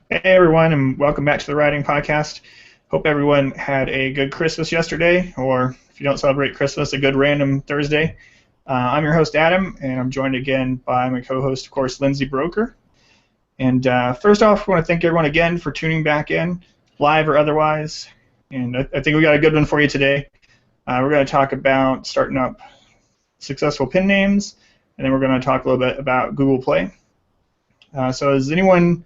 Hey everyone, and welcome back to the Writing Podcast. Hope everyone had a good Christmas yesterday, or if you don't celebrate Christmas, a good random Thursday. I'm your host Adam, and I'm joined again by my co-host, of course, Lindsay Buroker. And first off, I want to thank everyone again for tuning back in, live or otherwise. And I think we got a good one for you today. We're going to talk about starting up successful pen names, and then we're going to talk a little bit about Google Play. So as anyone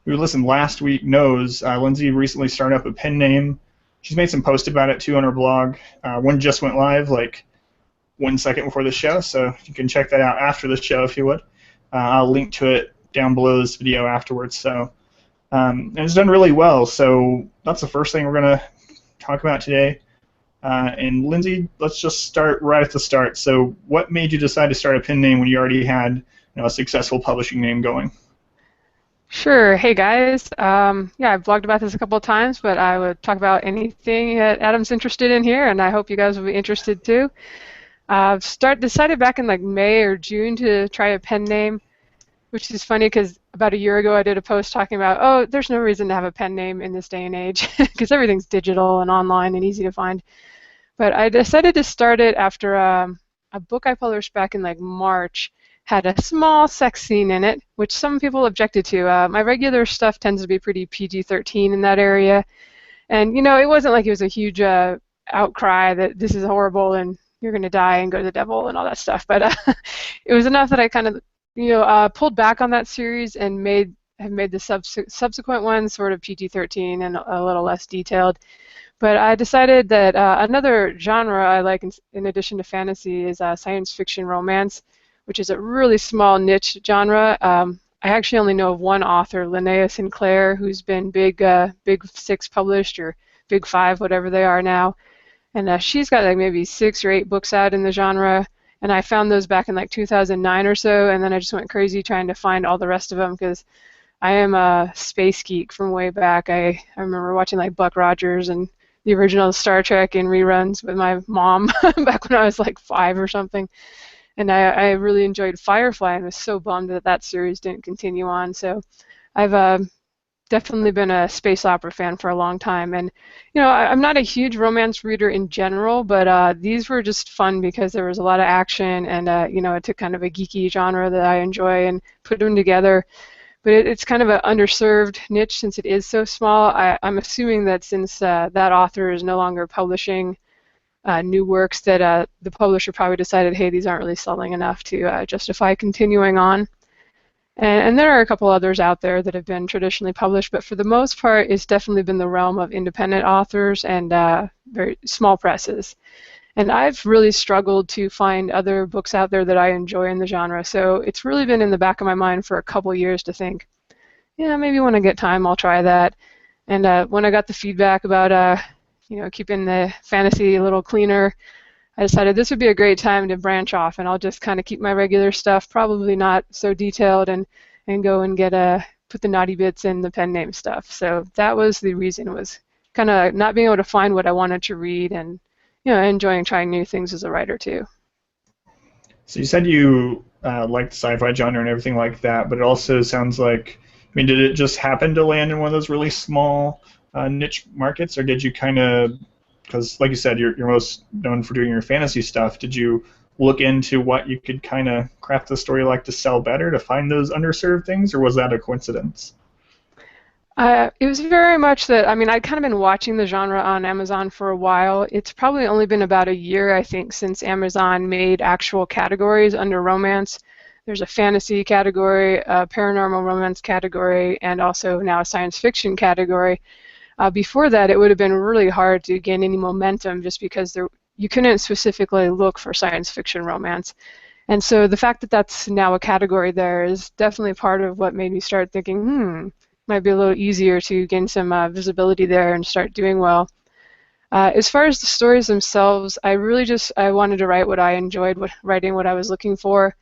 who listened last week knows, Lindsay recently started up a pen name. She's made some posts about it too on her blog. One just went live like 1 second before the show, so you can check that out after the show if you would. I'll link to it down below this video afterwards. So, and it's done really well. So that's the first thing we're going to talk about today. And Lindsay, let's just start right at the start. So, what made you decide to start a pen name when you already had, a successful publishing name going? Sure. Hey guys. Yeah, I've blogged about this a couple of times, but I would talk about anything that Adam's interested in here, and I hope you guys will be interested too. Decided back in like May or June to try a pen name, which is funny because about a year ago I did a post talking about, oh, there's no reason to have a pen name in this day and age because everything's digital and online and easy to find. But I decided to start it after a book I published back in like March had a small sex scene in it, which some people objected to. My regular stuff tends to be pretty PG-13 in that area. And, it wasn't like it was a huge outcry that this is horrible and you're going to die and go to the devil and all that stuff. But it was enough that I kind of, pulled back on that series and have made the subsequent ones sort of PG-13 and a little less detailed. But I decided that another genre I like in addition to fantasy is science fiction romance, which is a really small niche genre. I actually only know of one author, Linnea Sinclair, who's been Big Six published or Big Five, whatever they are now. And she's got like maybe 6 or 8 books out in the genre. And I found those back in like 2009 or so, and then I just went crazy trying to find all the rest of them because I am a space geek from way back. I remember watching like Buck Rogers and the original Star Trek in reruns with my mom back when I was like 5 or something. And I really enjoyed Firefly and was so bummed that that series didn't continue on. So I've definitely been a space opera fan for a long time. And, I'm not a huge romance reader in general, but these were just fun because there was a lot of action and, it took kind of a geeky genre that I enjoy and put them together. But it's kind of an underserved niche since it is so small. I'm assuming that since that author is no longer publishing new works that the publisher probably decided, hey, these aren't really selling enough to justify continuing on. And there are a couple others out there that have been traditionally published, but for the most part, it's definitely been the realm of independent authors and very small presses. And I've really struggled to find other books out there that I enjoy in the genre, so it's really been in the back of my mind for a couple years to think, yeah, maybe when I get time, I'll try that. And when I got the feedback about keeping the fantasy a little cleaner, I decided this would be a great time to branch off, and I'll just kind of keep my regular stuff, probably not so detailed, and go and put the naughty bits in the pen name stuff. So that was the reason, was kind of not being able to find what I wanted to read and, enjoying trying new things as a writer too. So you said you liked the sci-fi genre and everything like that, but it also sounds like, did it just happen to land in one of those really small niche markets, or did you kind of, because like you said, you're most known for doing your fantasy stuff, did you look into what you could kind of craft the story like to sell better to find those underserved things, or was that a coincidence? It was very much that, I'd kind of been watching the genre on Amazon for a while. It's probably only been about a year, I think, since Amazon made actual categories under romance. There's a fantasy category, a paranormal romance category, and also now a science fiction category. Before that, it would have been really hard to gain any momentum just because you couldn't specifically look for science fiction romance. And so the fact that that's now a category there is definitely part of what made me start thinking, might be a little easier to gain some visibility there and start doing well. As far as the stories themselves, I wanted to write what I enjoyed, writing what I was looking for.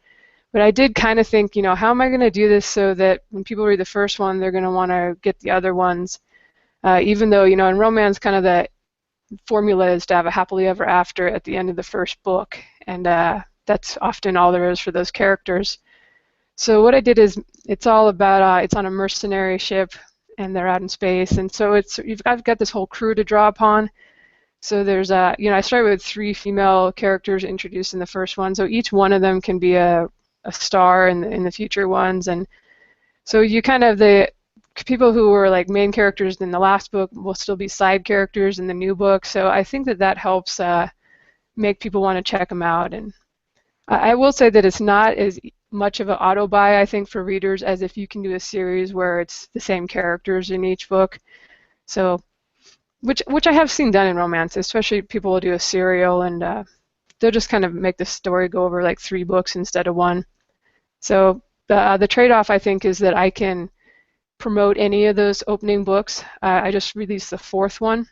But I did kind of think, how am I going to do this so that when people read the first one, they're going to want to get the other ones? Even though, in romance, kind of the formula is to have a happily ever after at the end of the first book. And that's often all there is for those characters. So what I did is, it's all about, it's on a mercenary ship. and they're out in space, and so I've got this whole crew to draw upon. So there's I started with 3 female characters introduced in the first one, so each one of them can be a star in the future ones, and so you kind of the people who were like main characters in the last book will still be side characters in the new book. So I think that helps make people want to check them out. And I will say that it's not as much of an auto buy, I think, for readers as if you can do a series where it's the same characters in each book. So, which I have seen done in romance, especially people will do a serial and they'll just kind of make the story go over like 3 books instead of 1. So the trade-off, I think, is that I can promote any of those opening books. I just released the 4th one.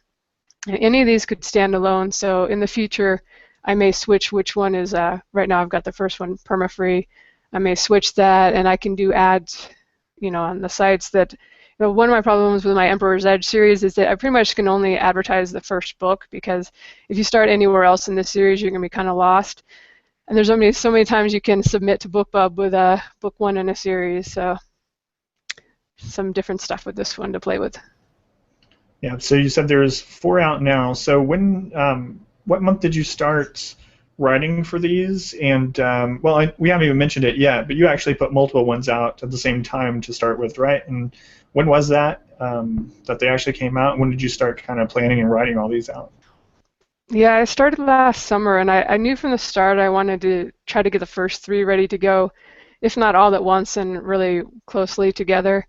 And any of these could stand alone. So in the future, I may switch which one is, right now I've got the first one perma-free. I may switch that, and I can do ads, on the sites that, one of my problems with my Emperor's Edge series is that I pretty much can only advertise the first book, because if you start anywhere else in the series, you're going to be kind of lost. And there's only so many times you can submit to BookBub with a book 1 in a series, so some different stuff with this one to play with. Yeah, so you said there's 4 out now. So what month did you start writing for these? And we haven't even mentioned it yet, but you actually put multiple ones out at the same time to start with, right? And when was that that they actually came out? When did you start kind of planning and writing all these out? Yeah, I started last summer, and I knew from the start I wanted to try to get the first 3 ready to go, if not all at once and really closely together.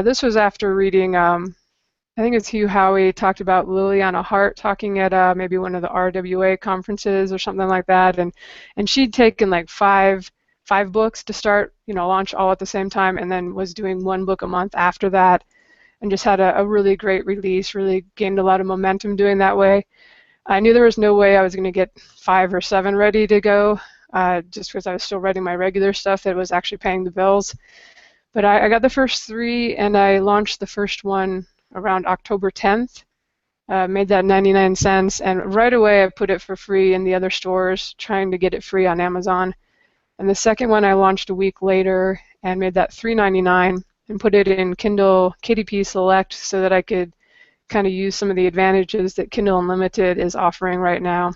This was after reading, I think it's Hugh Howey talked about Liliana Hart talking at maybe one of the RWA conferences or something like that, and she'd taken like five books to start, launch all at the same time, and then was doing 1 book a month after that, and just had a really great release, really gained a lot of momentum doing that way. I knew there was no way I was going to get 5 or 7 ready to go, just because I was still writing my regular stuff that was actually paying the bills. But I got the first 3, and I launched the first one around October 10th, made that 99 cents, and right away I put it for free in the other stores, trying to get it free on Amazon. And the second one I launched a week later and made that $3.99 and put it in Kindle KDP Select so that I could kind of use some of the advantages that Kindle Unlimited is offering right now.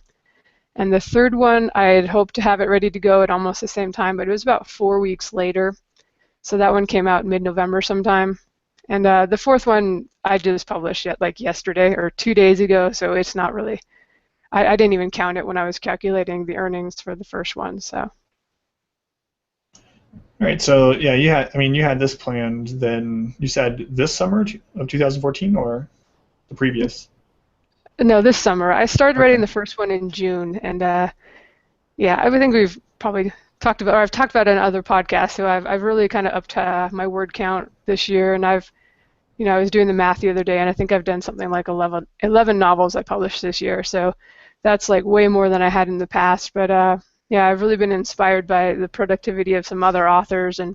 And the third one, I had hoped to have it ready to go at almost the same time, but it was about 4 weeks later. So that one came out mid-November sometime. And the 4th one I just published like yesterday or 2 days ago, so it's not really, I didn't even count it when I was calculating the earnings for the first one. So. All right, so yeah, you had this planned. Then you said this summer of 2014 or the previous? No, this summer. I started writing the first one in June, and yeah, I think we've probably talked about, or I've talked about it in other podcasts. So I've really kind of upped my word count this year, and I was doing the math the other day, and I think I've done something like 11 novels I published this year. So that's like way more than I had in the past. But yeah, I've really been inspired by the productivity of some other authors, and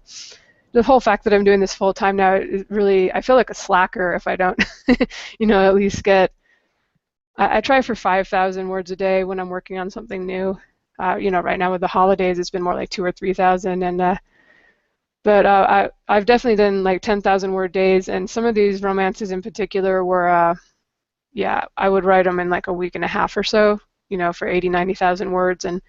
the whole fact that I'm doing this full time now is really, I feel like a slacker if I don't, at least get. I try for 5,000 words a day when I'm working on something new. Right now with the holidays, it's been more like 2,000 or 3,000, and but I've definitely done like 10,000 word days, and some of these romances in particular were, yeah, I would write them in like a week and a half or so, for 80,000, 90,000 words, and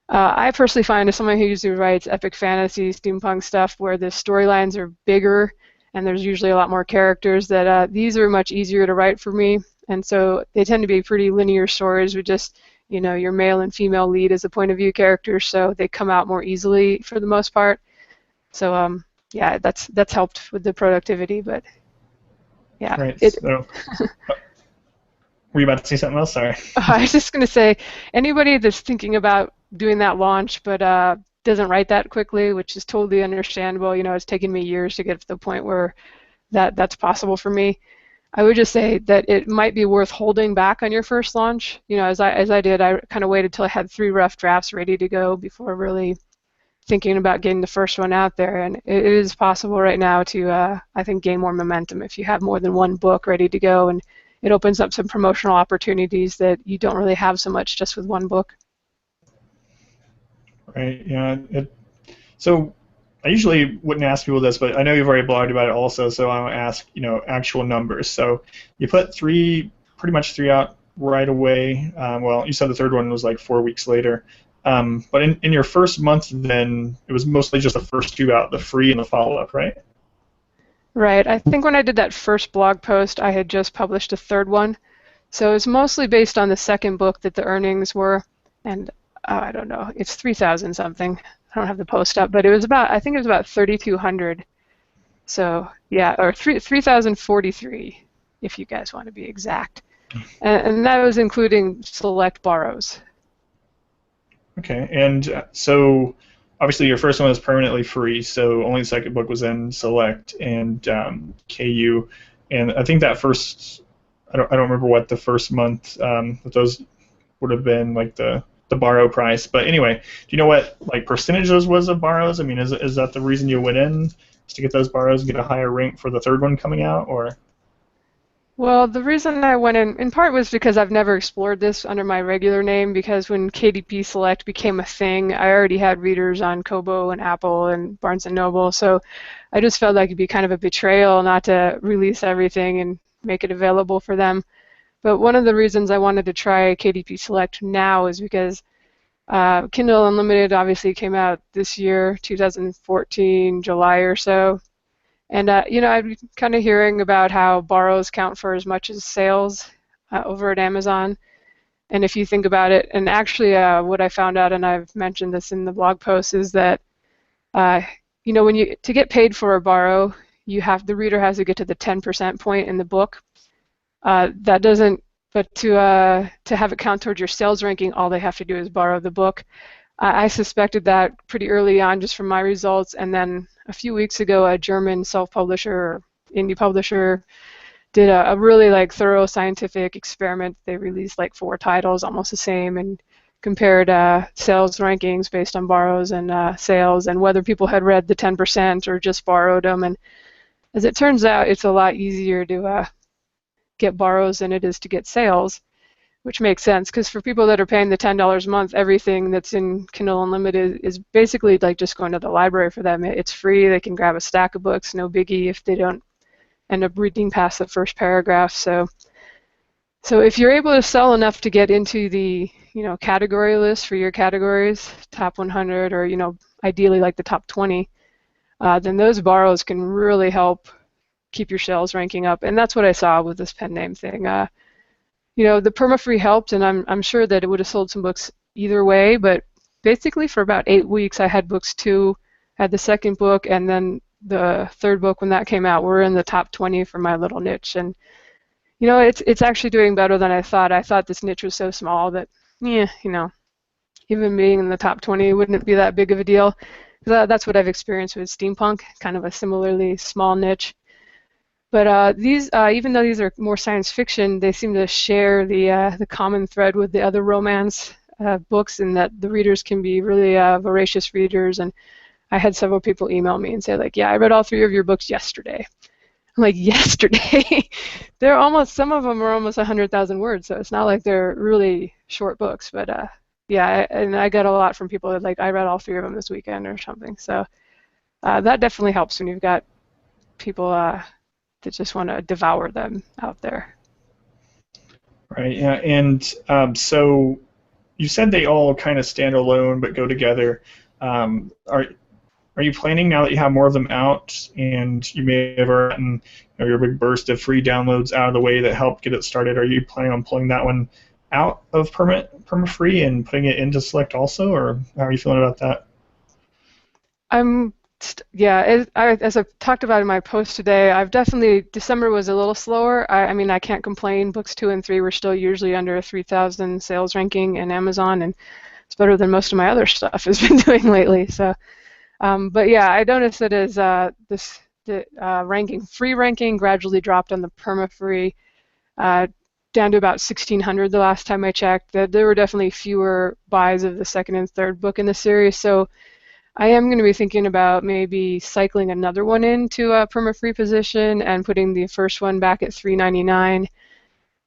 I personally find as someone who usually writes epic fantasy, steampunk stuff where the storylines are bigger and there's usually a lot more characters, that these are much easier to write for me, and so they tend to be pretty linear stories with just your male and female lead as a point of view characters, so they come out more easily for the most part. So yeah, that's helped with the productivity, but yeah. Right. So, were you about to say something else? Sorry. I was just going to say, anybody that's thinking about doing that launch but doesn't write that quickly, which is totally understandable. It's taken me years to get to the point where that's possible for me. I would just say that it might be worth holding back on your first launch. As I did, I kind of waited till I had 3 rough drafts ready to go before really thinking about getting the first one out there. And it is possible right now to, I think, gain more momentum if you have more than 1 book ready to go, and it opens up some promotional opportunities that you don't really have so much just with 1 book. Right. Yeah. So I usually wouldn't ask people this, but I know you've already blogged about it also, so I want to ask, actual numbers. So you put pretty much three out right away. Well, you said the third one was like 4 weeks later. But in your first month, then it was mostly just the first two out, the free and the follow-up, right? Right. I think when I did that first blog post, I had just published a third one. So it's mostly based on the second book that the earnings were, and I don't know, it's 3,000 something. I don't have the post up, but I think it was about 3,200. So yeah, or 3,043 if you guys want to be exact. And that was including select borrows. Okay, and so obviously your first one was permanently free, so only the second book was in Select and KU, and I think that first, I don't remember what the first month that those would have been like the borrow price, but anyway, do you know what like percentage those was of borrows? I mean, is that the reason you went in, is to get those borrows and get a higher rank for the third one coming out, or? Well, the reason I went in part was because I've never explored this under my regular name, because when KDP Select became a thing, I already had readers on Kobo and Apple and Barnes and Noble, so I just felt like it'd be kind of a betrayal not to release everything and make it available for them. But one of the reasons I wanted to try KDP Select now is because Kindle Unlimited obviously came out this year, 2014, July or so. And I've been kind of hearing about how borrows count for as much as sales over at Amazon. And if you think about it, and actually what I found out, and I've mentioned this in the blog post, is that to get paid for a borrow, the reader has to get to the 10% point in the book. That doesn't, but to have it count towards your sales ranking, all they have to do is borrow the book. I suspected that pretty early on just from my results, and then a few weeks ago a German self-publisher or indie publisher did a really thorough scientific experiment. They released 4 titles, almost the same, and compared sales rankings based on borrows and sales, and whether people had read the 10% or just borrowed them. And as it turns out, it's a lot easier to get borrows than it is to get sales, which makes sense, because for people that are paying the $10 a month, everything that's in Kindle Unlimited is basically just going to the library for them. It's free. They can grab a stack of books, no biggie, if they don't end up reading past the first paragraph. So if you're able to sell enough to get into the category list for your categories, top 100, or ideally the top 20, then those borrows can really help keep your sales ranking up. And that's what I saw with this pen name thing. The perma-free helped, and I'm sure that it would have sold some books either way, but basically for about 8 weeks I had books 2, had the second book, and then the third book when that came out were in the top 20 for my little niche. And it's actually doing better than I thought. I thought this niche was so small that even being in the top 20 wouldn't be that big of a deal. That's what I've experienced with steampunk, kind of a similarly small niche. But these, even though these are more science fiction, they seem to share the common thread with the other romance books, in that the readers can be really voracious readers. And I had several people email me and say, yeah, I read all 3 of your books yesterday. I'm like, yesterday? Some of them are almost 100,000 words, so it's not like they're really short books. But yeah, and I got a lot from people that I read all 3 of them this weekend or something. So that definitely helps when you've got people that just want to devour them out there. Right, yeah, and so you said they all kind of stand alone but go together. Are you planning, now that you have more of them out, and you may have gotten your big burst of free downloads out of the way that helped get it started, are you planning on pulling that one out of perma-free and putting it into Select also, or how are you feeling about that? Yeah, as I've talked about in my post today, December was a little slower. I mean, I can't complain. Books 2 and 3 were still usually under a 3,000 sales ranking in Amazon, and it's better than most of my other stuff has been doing lately. So, but yeah, I noticed that as free ranking gradually dropped on the perma-free, down to about 1,600 the last time I checked. That there were definitely fewer buys of the second and third book in the series. So I am going to be thinking about maybe cycling another one into a perma-free position and putting the first one back at $3.99,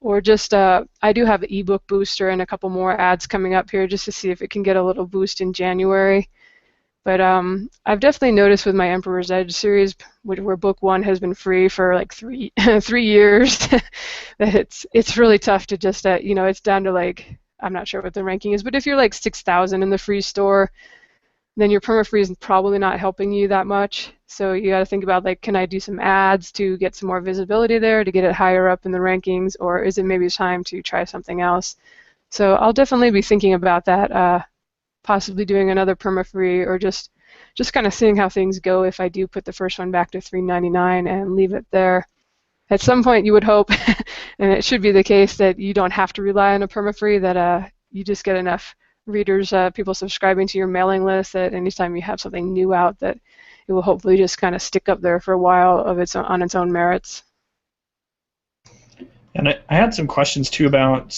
or just I do have an ebook booster and a couple more ads coming up here just to see if it can get a little boost in January. But I've definitely noticed with my Emperor's Edge series, where book one has been free for like three 3 years, that it's really tough to just it's down to like, I'm not sure what the ranking is, but if you're like 6,000 in the free store, then your perma-free is probably not helping you that much. So you got to think about, like, can I do some ads to get some more visibility there to get it higher up in the rankings, or is it maybe time to try something else? So I'll definitely be thinking about that, possibly doing another perma-free, or just kind of seeing how things go if I do put the first one back to $3.99 and leave it there. At some point, you would hope, and it should be the case, that you don't have to rely on a perma-free, that you just get enough readers, people subscribing to your mailing list, that anytime you have something new out, that it will hopefully just kind of stick up there for a while on its own merits. And I had some questions too about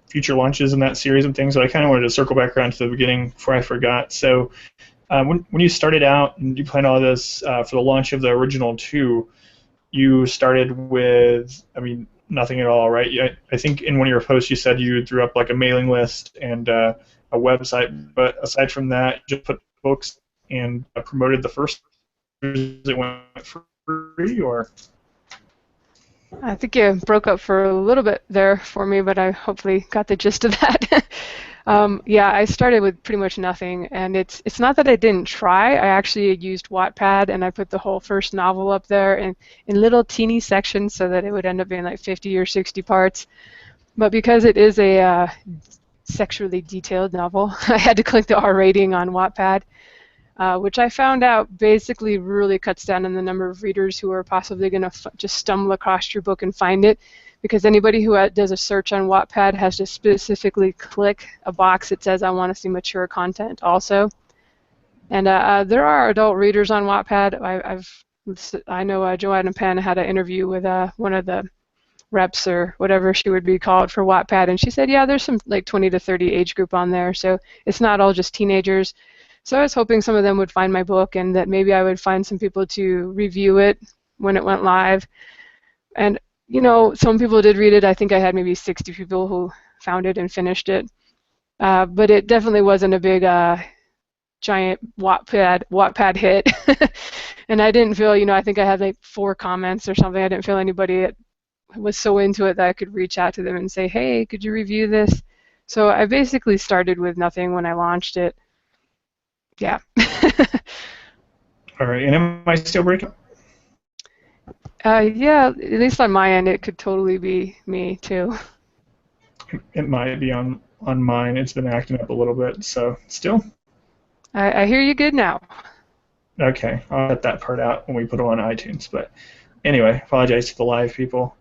future launches in that series and things, but I kind of wanted to circle back around to the beginning before I forgot. So when you started out and you planned all this for the launch of the original two, you started with, nothing at all, right? I think in one of your posts you said you drew up like a mailing list and a website, but aside from that, you just put books and promoted the first. It went free, or? I think you broke up for a little bit there for me, but I hopefully got the gist of that. Yeah, I started with pretty much nothing, and it's not that I didn't try. I actually used Wattpad, and I put the whole first novel up there in little teeny sections so that it would end up being like 50 or 60 parts. But because it is a sexually detailed novel, I had to click the R rating on Wattpad, which I found out basically really cuts down on the number of readers who are possibly going to just stumble across your book and find it, because anybody who does a search on Wattpad has to specifically click a box that says, I want to see mature content also. And there are adult readers on Wattpad. I know Joanna Penn had an interview with one of the reps, or whatever she would be called, for Wattpad, and she said, yeah, there's some like 20 to 30 age group on there, so it's not all just teenagers. So I was hoping some of them would find my book, and that maybe I would find some people to review it when it went live. And some people did read it. I think I had maybe 60 people who found it and finished it. But it definitely wasn't a big, giant Wattpad hit. And I didn't feel, I think I had like 4 comments or something. I didn't feel anybody was so into it that I could reach out to them and say, hey, could you review this? So I basically started with nothing when I launched it. Yeah. All right, and am I still breaking? Yeah, at least on my end, it could totally be me too. It might be on mine. It's been acting up a little bit, so still? I hear you good now. Okay, I'll cut that part out when we put it on iTunes. But anyway, apologize to the live people,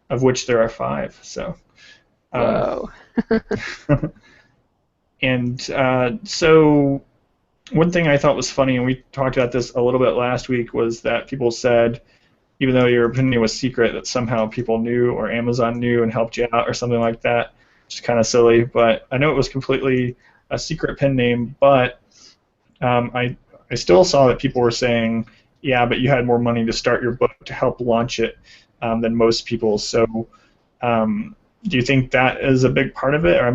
of which there are 5. So. Whoa. And so one thing I thought was funny, and we talked about this a little bit last week, was that people said, even though your opinion was secret, that somehow people knew, or Amazon knew and helped you out or something like that, which is kind of silly. But I know it was completely a secret pen name, but I still saw that people were saying, yeah, but you had more money to start your book to help launch it than most people. So do you think that is a big part of it? Or,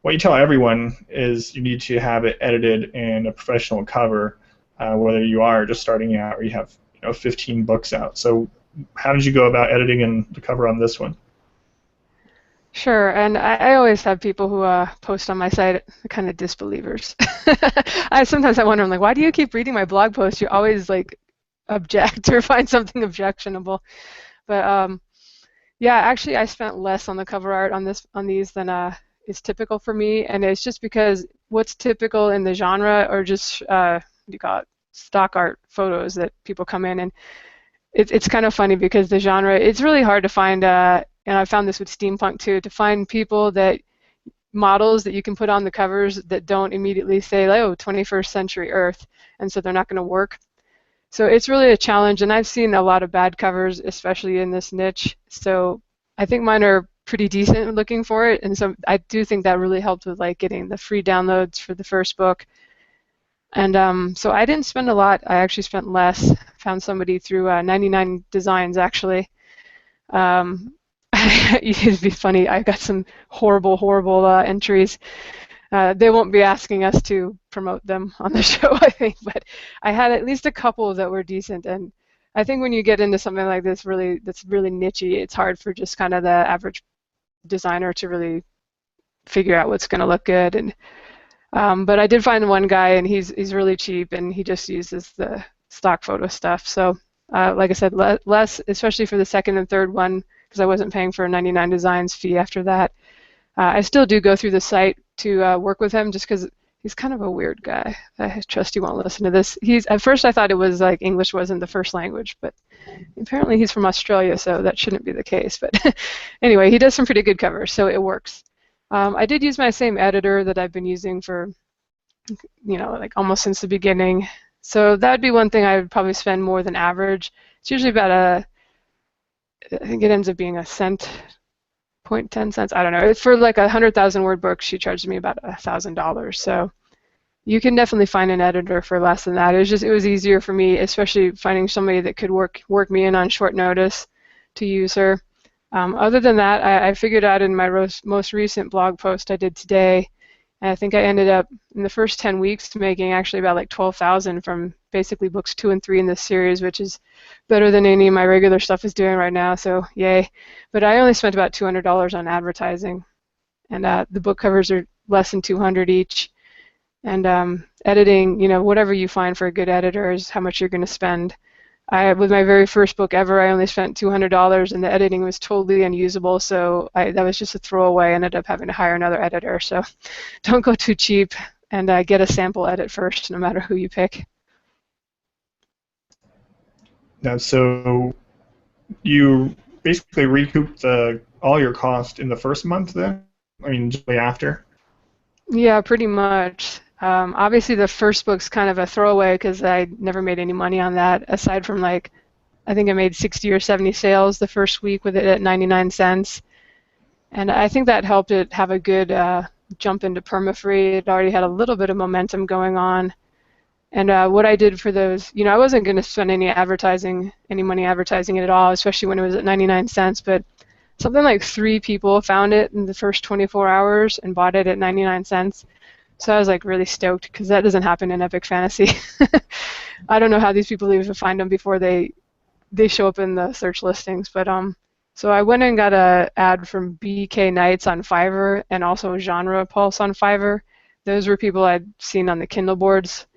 what you tell everyone is you need to have it edited and a professional cover, whether you are just starting out or you have 15 books out. So how did you go about editing the cover on this one? Sure, and I always have people who post on my site, kind of disbelievers. Sometimes I wonder, I'm like, why do you keep reading my blog posts? You always like object or find something objectionable. But yeah, actually, I spent less on the cover art on these than is typical for me, and it's just because what's typical in the genre are just what do you call it, stock art photos that people come in, and it's kind of funny because the genre, it's really hard to find, and I found this with steampunk too, to find models that you can put on the covers that don't immediately say, oh, 21st century Earth, and so they're not going to work. So it's really a challenge, and I've seen a lot of bad covers, especially in this niche. So I think mine are pretty decent looking for it, and so I do think that really helped with like getting the free downloads for the first book. And so I didn't spend a lot. I actually spent less. Found somebody through 99 Designs, actually. It'd be funny. I got some horrible entries. They won't be asking us to promote them on the show, I think, but I had at least a couple that were decent. And I think when you get into something like this, that's really nichey, it's hard for just kind of the average designer to really figure out what's going to look good. And but I did find one guy, and he's really cheap, and he just uses the stock photo stuff. So like I said, less, especially for the second and third one, because I wasn't paying for a 99 Designs fee after that. I still do go through the site to work with him, just because he's kind of a weird guy. I trust you won't listen to this. At first I thought it was like English wasn't the first language, but apparently he's from Australia, so that shouldn't be the case. But anyway, he does some pretty good covers, so it works. I did use my same editor that I've been using for, like almost since the beginning. So that would be one thing I would probably spend more than average. It's usually about I think it ends up being a cent, 0.10 cents. I don't know. For like 100,000 word book, she charged me about $1,000. So you can definitely find an editor for less than that. It was easier for me, especially finding somebody that could work me in on short notice to use her. Other than that, I figured out in my most recent blog post I did today, and I think I ended up in the first 10 weeks making actually about like 12,000 from basically books 2 and 3 in this series, which is better than any of my regular stuff is doing right now, so yay. But I only spent about $200 on advertising, and the book covers are less than $200 each. And editing, whatever you find for a good editor is how much you're going to spend. With my very first book ever, I only spent $200, and the editing was totally unusable, so that was just a throwaway. I ended up having to hire another editor. So don't go too cheap, and get a sample edit first, no matter who you pick. Now, so you basically recouped all your cost in the first month then? I mean, just after? Yeah, pretty much. Obviously, the first book's kind of a throwaway because I never made any money on that, aside from I think I made 60 or 70 sales the first week with it at 99 cents. And I think that helped it have a good jump into perma-free. It already had a little bit of momentum going on. And what I did for those, I wasn't going to spend any money advertising it at all, especially when it was at 99 cents. But something like 3 people found it in the first 24 hours and bought it at 99 cents. So I was really stoked, because that doesn't happen in epic fantasy. I don't know how these people even find them before they show up in the search listings. But so I went and got an ad from BK Knights on Fiverr, and also Genre Pulse on Fiverr. Those were people I'd seen on the Kindle boards.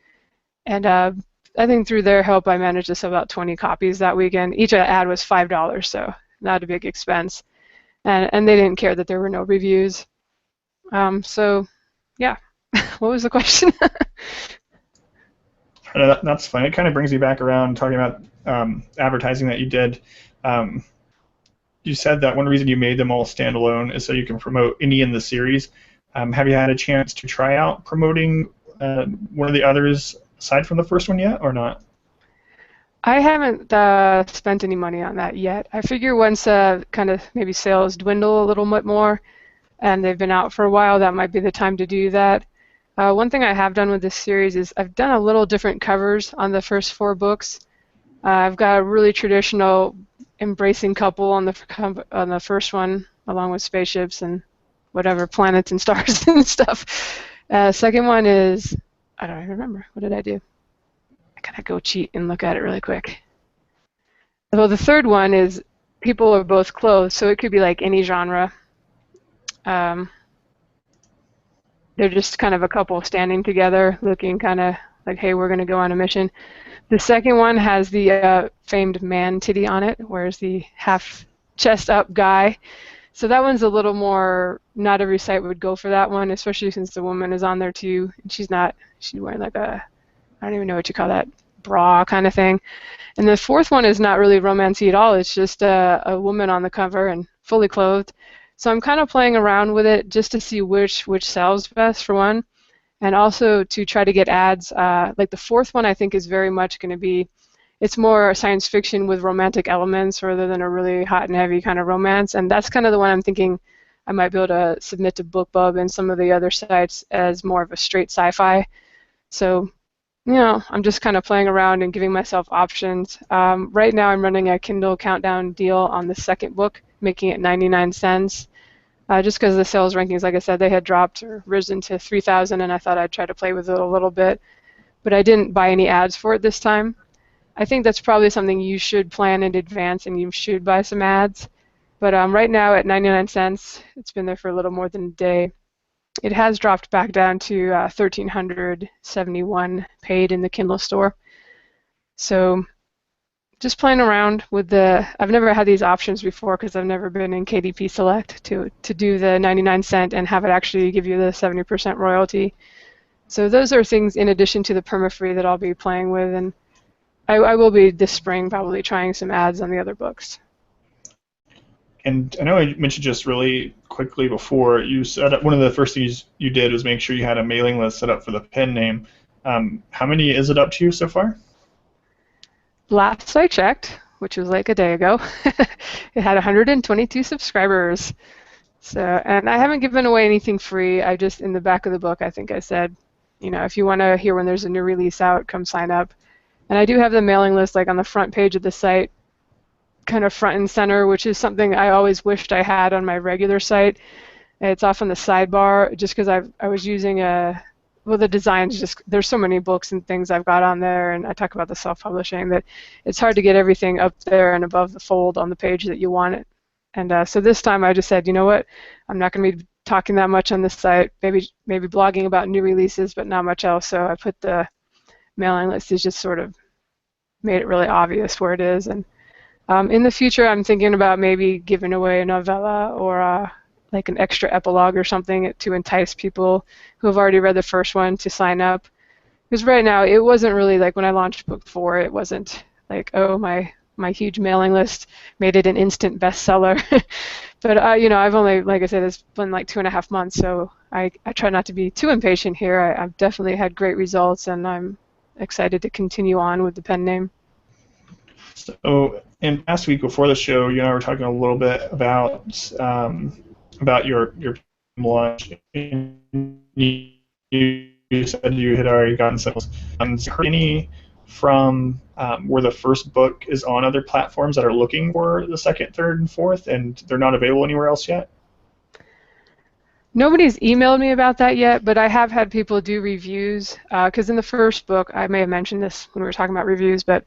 And I think through their help, I managed to sell about 20 copies that weekend. Each ad was $5, so not a big expense. And they didn't care that there were no reviews. So yeah. What was the question? That's fine. It kind of brings me back around talking about advertising that you did. You said that one reason you made them all standalone is so you can promote any in the series. Have you had a chance to try out promoting one of the others aside from the first one yet, or not? I haven't spent any money on that yet. I figure once kind of maybe sales dwindle a little bit more and they've been out for a while, that might be the time to do that. One thing I have done with this series is I've done a little different covers on the first 4 books. I've got a really traditional embracing couple on the first one, along with spaceships and whatever, planets and stars and stuff. Second one is, I don't even remember. What did I do? I gotta go cheat and look at it really quick. Well, the third one is people are both clothed, so it could be like any genre. They're just kind of a couple standing together, looking kind of like, hey, we're going to go on a mission. The second one has the famed man titty on it, whereas the half chest up guy. So that one's a little more, not every site would go for that one, especially since the woman is on there too. And she's wearing like I don't even know what you call that, bra kind of thing. And the fourth one is not really romancy at all. It's just a woman on the cover and fully clothed. So I'm kind of playing around with it just to see which sells best, for one, and also to try to get ads. Like the fourth one I think is very much going to be, it's more science fiction with romantic elements rather than a really hot and heavy kind of romance. And that's kind of the one I'm thinking I might be able to submit to BookBub and some of the other sites as more of a straight sci-fi. So, I'm just kind of playing around and giving myself options. Right now I'm running a Kindle countdown deal on the second book, making it 99 cents. just because the sales rankings, like I said, they had dropped or risen to 3,000, and I thought I'd try to play with it a little bit. But I didn't buy any ads for it this time. I think that's probably something you should plan in advance, and you should buy some ads. But right now at 99 cents, it's been there for a little more than a day. It has dropped back down to 1,371 paid in the Kindle store. So just playing around with I've never had these options before because I've never been in KDP Select to do the 99 cent and have it actually give you the 70% royalty. So those are things in addition to the perma-free that I'll be playing with, and I will be this spring probably trying some ads on the other books. And I know I mentioned just really quickly before, you set up, one of the first things you did was make sure you had a mailing list set up for the pen name. How many is it up to so far? Last I checked, which was like a day ago, it had 122 subscribers. So, and I haven't given away anything free. I just, in the back of the book, I think I said, if you want to hear when there's a new release out, come sign up. And I do have the mailing list like on the front page of the site, kind of front and center, which is something I always wished I had on my regular site. It's off on the sidebar just because I was using the designs, just there's so many books and things I've got on there, and I talk about the self-publishing, that it's hard to get everything up there and above the fold on the page that you want it. And so this time I just said, you know what, I'm not going to be talking that much on this site, maybe blogging about new releases, but not much else. So I put the mailing list, is just sort of made it really obvious where it is. And in the future, I'm thinking about maybe giving away a novella or like an extra epilogue or something to entice people who have already read the first one to sign up. Because right now, it wasn't really like when I launched book 4, it wasn't like, oh, my huge mailing list made it an instant bestseller. But I've only, like I said, it's been like 2.5 months, so I try not to be too impatient here. I've definitely had great results, and I'm excited to continue on with the pen name. So, in last week before the show, you and I were talking a little bit about your launch. You said you had already gotten sales. Heard any from where the first book is on other platforms that are looking for the second, third, and fourth, and they're not available anywhere else yet? Nobody's emailed me about that yet, but I have had people do reviews. Because in the first book, I may have mentioned this when we were talking about reviews, but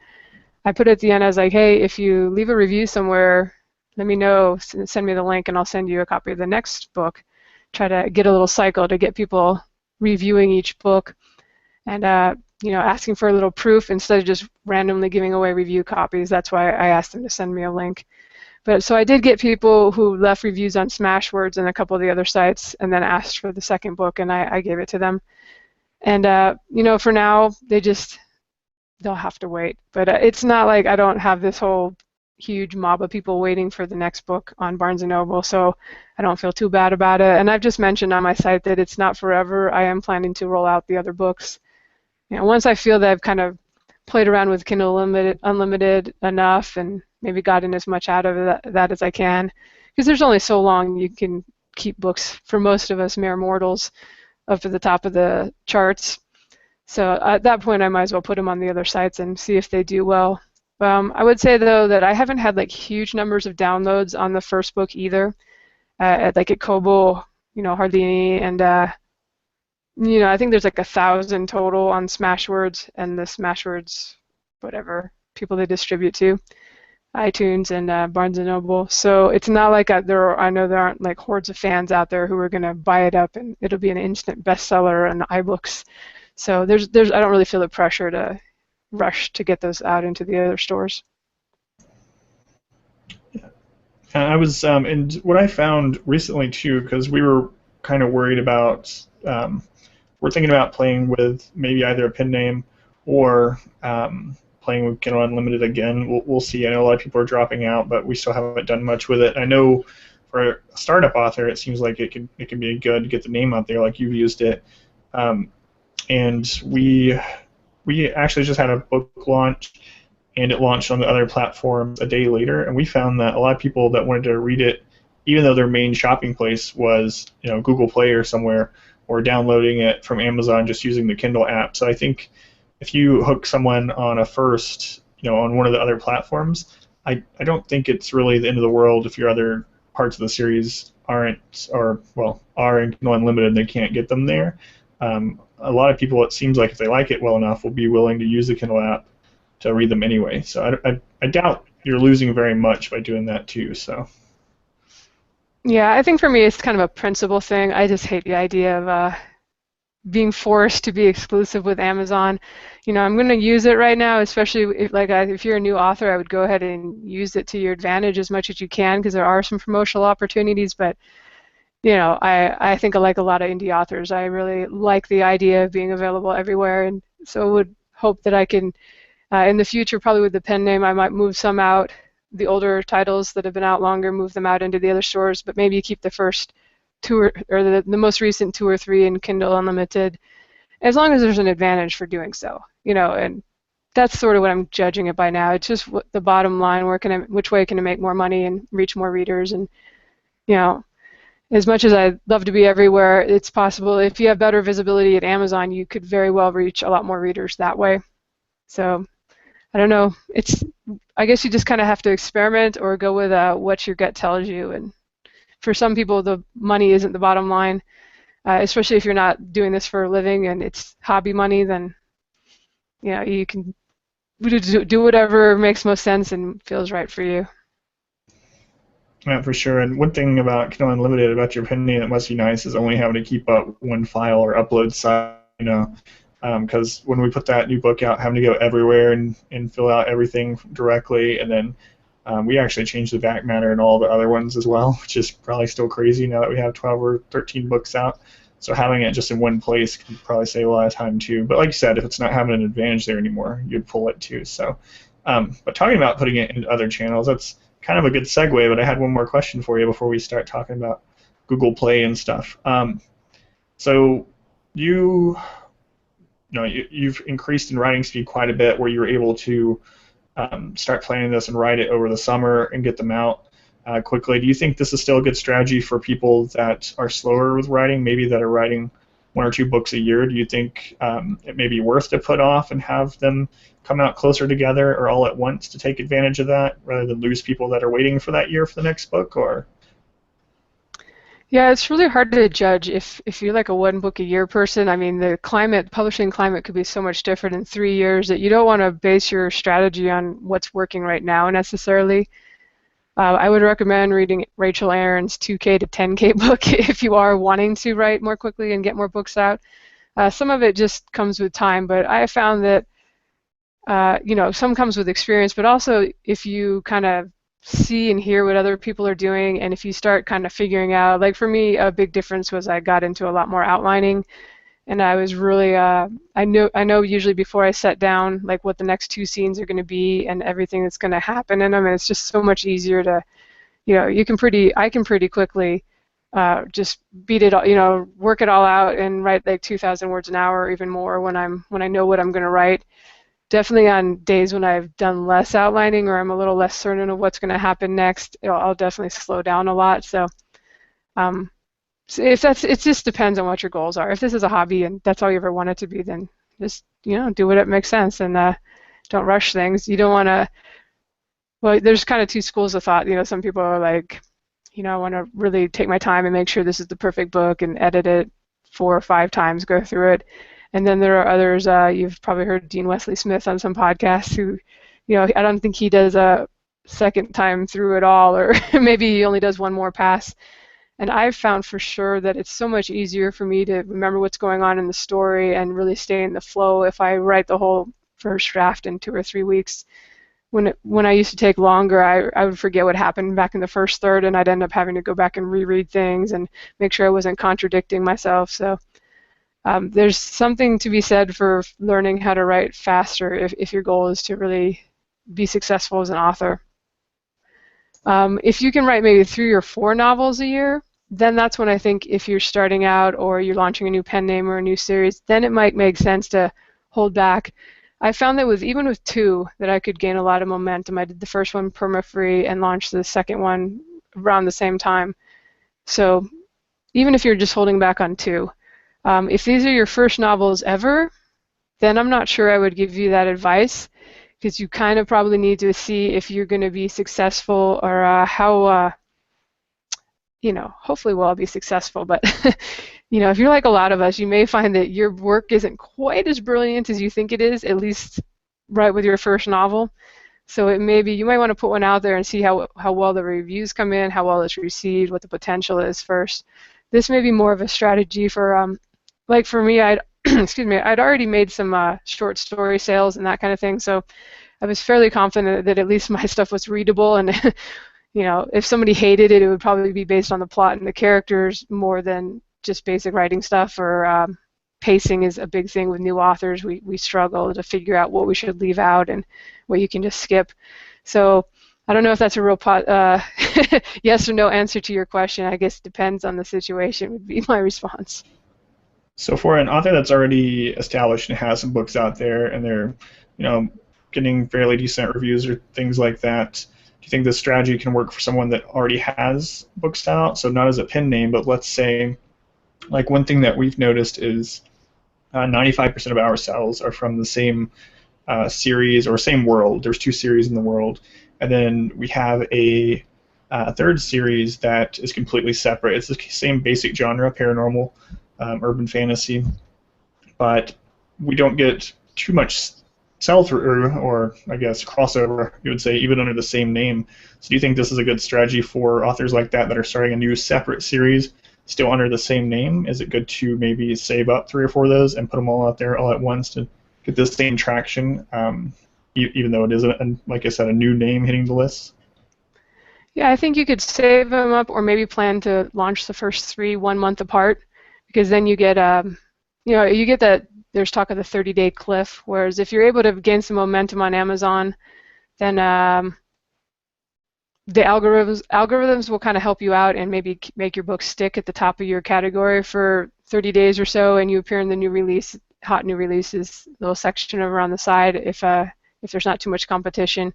I put it at the end, I was like, hey, if you leave a review somewhere, let me know, send me the link, and I'll send you a copy of the next book. Try to get a little cycle to get people reviewing each book and asking for a little proof instead of just randomly giving away review copies. That's why I asked them to send me a link. But so I did get people who left reviews on Smashwords and a couple of the other sites and then asked for the second book, and I gave it to them. And for now, they'll have to wait. But it's not like I don't have this whole huge mob of people waiting for the next book on Barnes & Noble, so I don't feel too bad about it. And I've just mentioned on my site that it's not forever. I am planning to roll out the other books. Once I feel that I've kind of played around with Kindle Unlimited enough and maybe gotten as much out of that as I can, because there's only so long you can keep books, for most of us mere mortals, up at the top of the charts. So at that point, I might as well put them on the other sites and see if they do well. I would say, though, that I haven't had like huge numbers of downloads on the first book either. At Kobo, hardly any, and I think there's like 1,000 total on Smashwords, and the Smashwords, whatever people they distribute to, iTunes and Barnes & Noble. So it's not like I know there aren't like hordes of fans out there who are going to buy it up and it'll be an instant bestseller on iBooks. So I don't really feel the pressure to rush to get those out into the other stores. I was, and what I found recently too, because we were kind of worried about, we're thinking about playing with maybe either a pen name or playing with Kindle Unlimited again. We'll see. I know a lot of people are dropping out, but we still haven't done much with it. I know for a startup author, it seems like it can be good to get the name out there, like you've used it. And we actually just had a book launch, and it launched on the other platforms a day later, and we found that a lot of people that wanted to read it, even though their main shopping place was Google Play or somewhere, or downloading it from Amazon just using the Kindle app. So I think if you hook someone on on one of the other platforms, I don't think it's really the end of the world if your other parts of the series aren't, or well, are in Kindle Unlimited and they can't get them there, a lot of people, it seems like if they like it well enough, will be willing to use the Kindle app to read them anyway. So I doubt you're losing very much by doing that too. So Yeah, I think for me it's kind of a principle thing. I just hate the idea of being forced to be exclusive with Amazon. I'm going to use it right now, especially if you're a new author, I would go ahead and use it to your advantage as much as you can because there are some promotional opportunities. But I think like a lot of indie authors, I really like the idea of being available everywhere, and so would hope that I can, in the future, probably with the pen name, I might move some out, the older titles that have been out longer, move them out into the other stores, but maybe keep the first two or the most recent 2 or 3 in Kindle Unlimited, as long as there's an advantage for doing so, and that's sort of what I'm judging it by now. It's just the bottom line, which way can I make more money and reach more readers, and as much as I'd love to be everywhere, it's possible if you have better visibility at Amazon, you could very well reach a lot more readers that way. So I don't know. I guess you just kind of have to experiment or go with what your gut tells you. And for some people, the money isn't the bottom line, especially if you're not doing this for a living and it's hobby money. Then you can do whatever makes most sense and feels right for you. Yeah, for sure. And one thing about Kindle Unlimited, about your pen name that must be nice, is only having to keep up one file or upload size. Because when we put that new book out, having to go everywhere and fill out everything directly, and then we actually changed the back matter and all the other ones as well, which is probably still crazy now that we have 12 or 13 books out. So having it just in one place can probably save a lot of time too. But like you said, if it's not having an advantage there anymore, you'd pull it too. So, but talking about putting it in other channels, that's kind of a good segue. But I had one more question for you before we start talking about Google Play and stuff. So you've increased in writing speed quite a bit, where you were able to start planning this and write it over the summer and get them out quickly. Do you think this is still a good strategy for people that are slower with writing, maybe that are writing 1 or 2 books a year? Do you think it may be worth to put off and have them come out closer together or all at once to take advantage of that, rather than lose people that are waiting for that year for the next book? Or Yeah, it's really hard to judge if you're like a 1 book a year person. I mean, the publishing climate could be so much different in 3 years that you don't want to base your strategy on what's working right now necessarily. I would recommend reading Rachel Aaron's 2K to 10K book if you are wanting to write more quickly and get more books out. Some of it just comes with time, but I have found that some comes with experience, but also if you kind of see and hear what other people are doing, and if you start kind of figuring out, like for me, a big difference was I got into a lot more outlining, and I was really, I know usually before I set down like what the next 2 scenes are going to be and everything that's going to happen in them, and it's just so much easier to, I can pretty quickly just beat it, work it all out and write like 2,000 words an hour or even more when I know what I'm going to write. Definitely on days when I've done less outlining or I'm a little less certain of what's going to happen next, I'll definitely slow down a lot. So it just depends on what your goals are. If this is a hobby and that's all you ever want it to be, then just do what it makes sense and don't rush things. You don't want to. Well, there's kind of 2 schools of thought. Some people are like, I want to really take my time and make sure this is the perfect book and edit it 4 or 5 times, go through it. And then there are others, you've probably heard Dean Wesley Smith on some podcasts who, I don't think he does a second time through it all, or maybe he only does 1 more pass. And I've found for sure that it's so much easier for me to remember what's going on in the story and really stay in the flow if I write the whole first draft in 2 or 3 weeks. When I used to take longer, I would forget what happened back in the first third, and I'd end up having to go back and reread things and make sure I wasn't contradicting myself. So there's something to be said for learning how to write faster if your goal is to really be successful as an author. If you can write maybe 3 or 4 novels a year, then that's when I think if you're starting out or you're launching a new pen name or a new series, then it might make sense to hold back. I found that even with 2 that I could gain a lot of momentum. I did the first one perma-free and launched the second one around the same time. So even if you're just holding back on 2, if these are your first novels ever, then I'm not sure I would give you that advice, because you kind of probably need to see if you're going to be successful or hopefully we'll all be successful. But if you're like a lot of us, you may find that your work isn't quite as brilliant as you think it is, at least right with your first novel. So it may be, you might want to put one out there and see how well the reviews come in, how well it's received, what the potential is first. This may be more of a strategy for, like for me, excuse me, I'd already made some short story sales and that kind of thing, so I was fairly confident that at least my stuff was readable, and if somebody hated it, it would probably be based on the plot and the characters more than just basic writing stuff. Or pacing is a big thing with new authors. We struggle to figure out what we should leave out and what you can just skip. So I don't know if that's a real yes or no answer to your question. I guess it depends on the situation would be my response. So for an author that's already established and has some books out there, and they're, getting fairly decent reviews or things like that, do you think this strategy can work for someone that already has books out? So not as a pen name, but let's say, like one thing that we've noticed is 95% of our sales are from the same series or same world. There's 2 series in the world, and then we have a third series that is completely separate. It's the same basic genre, paranormal, urban fantasy, but we don't get too much sell-through, or I guess crossover, you would say, even under the same name. So do you think this is a good strategy for authors like that are starting a new separate series, still under the same name? Is it good to maybe save up 3 or 4 of those and put them all out there all at once to get the same traction, even though it is, like I said, a new name hitting the list? Yeah, I think you could save them up, or maybe plan to launch the first 3 1 month apart, because then you get you get that, there's talk of the 30-day cliff, whereas if you're able to gain some momentum on Amazon, then the algorithms will kind of help you out and maybe make your book stick at the top of your category for 30 days or so, and you appear in the new release, hot new releases little section over on the side if there's not too much competition.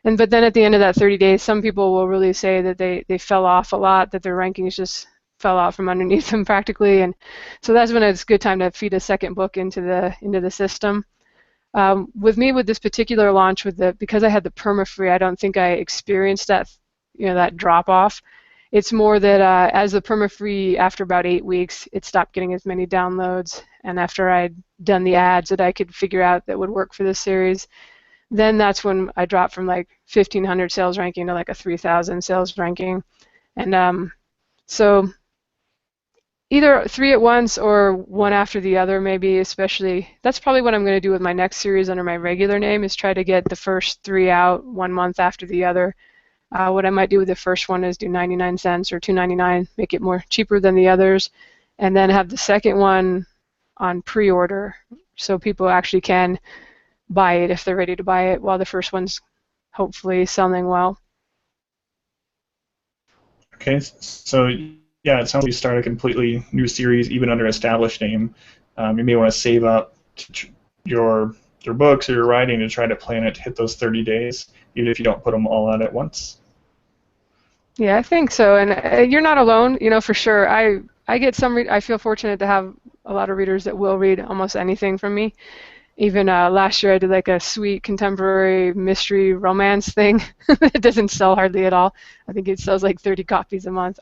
But then at the end of that 30 days, some people will really say that they fell off a lot, that their rankings just fell out from underneath them practically, and so that's when it's a good time to feed a second book into the system. With me, with this particular launch, because I had the perma-free, I don't think I experienced that that drop off. It's more that as the perma-free, after about 8 weeks, it stopped getting as many downloads, and after I'd done the ads that I could figure out that would work for this series, then that's when I dropped from like 1,500 sales ranking to like a 3,000 sales ranking. And so either 3 at once or one after the other, maybe. Especially, that's probably what I'm going to do with my next series under my regular name, is try to get the first 3 out 1 month after the other. What I might do with the first one is do 99 cents or $2.99, make it more cheaper than the others, and then have the second one on pre-order, so people actually can buy it if they're ready to buy it, while the first one's hopefully selling well. Okay, so yeah, it sounds like you start a completely new series, even under established name. You may want to save up your books or your writing to try to plan it to hit those 30 days, even if you don't put them all out at once. Yeah, I think so, and you're not alone. For sure. I get some. I feel fortunate to have a lot of readers that will read almost anything from me. Even last year, I did like a sweet contemporary mystery romance thing. It doesn't sell hardly at all. I think it sells like 30 copies a month.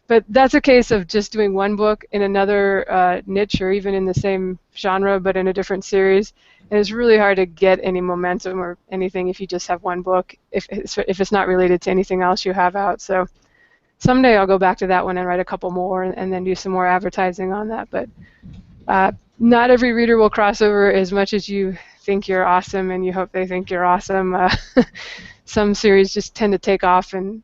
But that's a case of just doing one book in another niche, or even in the same genre but in a different series. And it's really hard to get any momentum or anything if you just have one book, if it's not related to anything else you have out. So someday I'll go back to that one and write a couple more, and then do some more advertising on that. But not every reader will cross over as much as you think you're awesome and you hope they think you're awesome. Some series just tend to take off and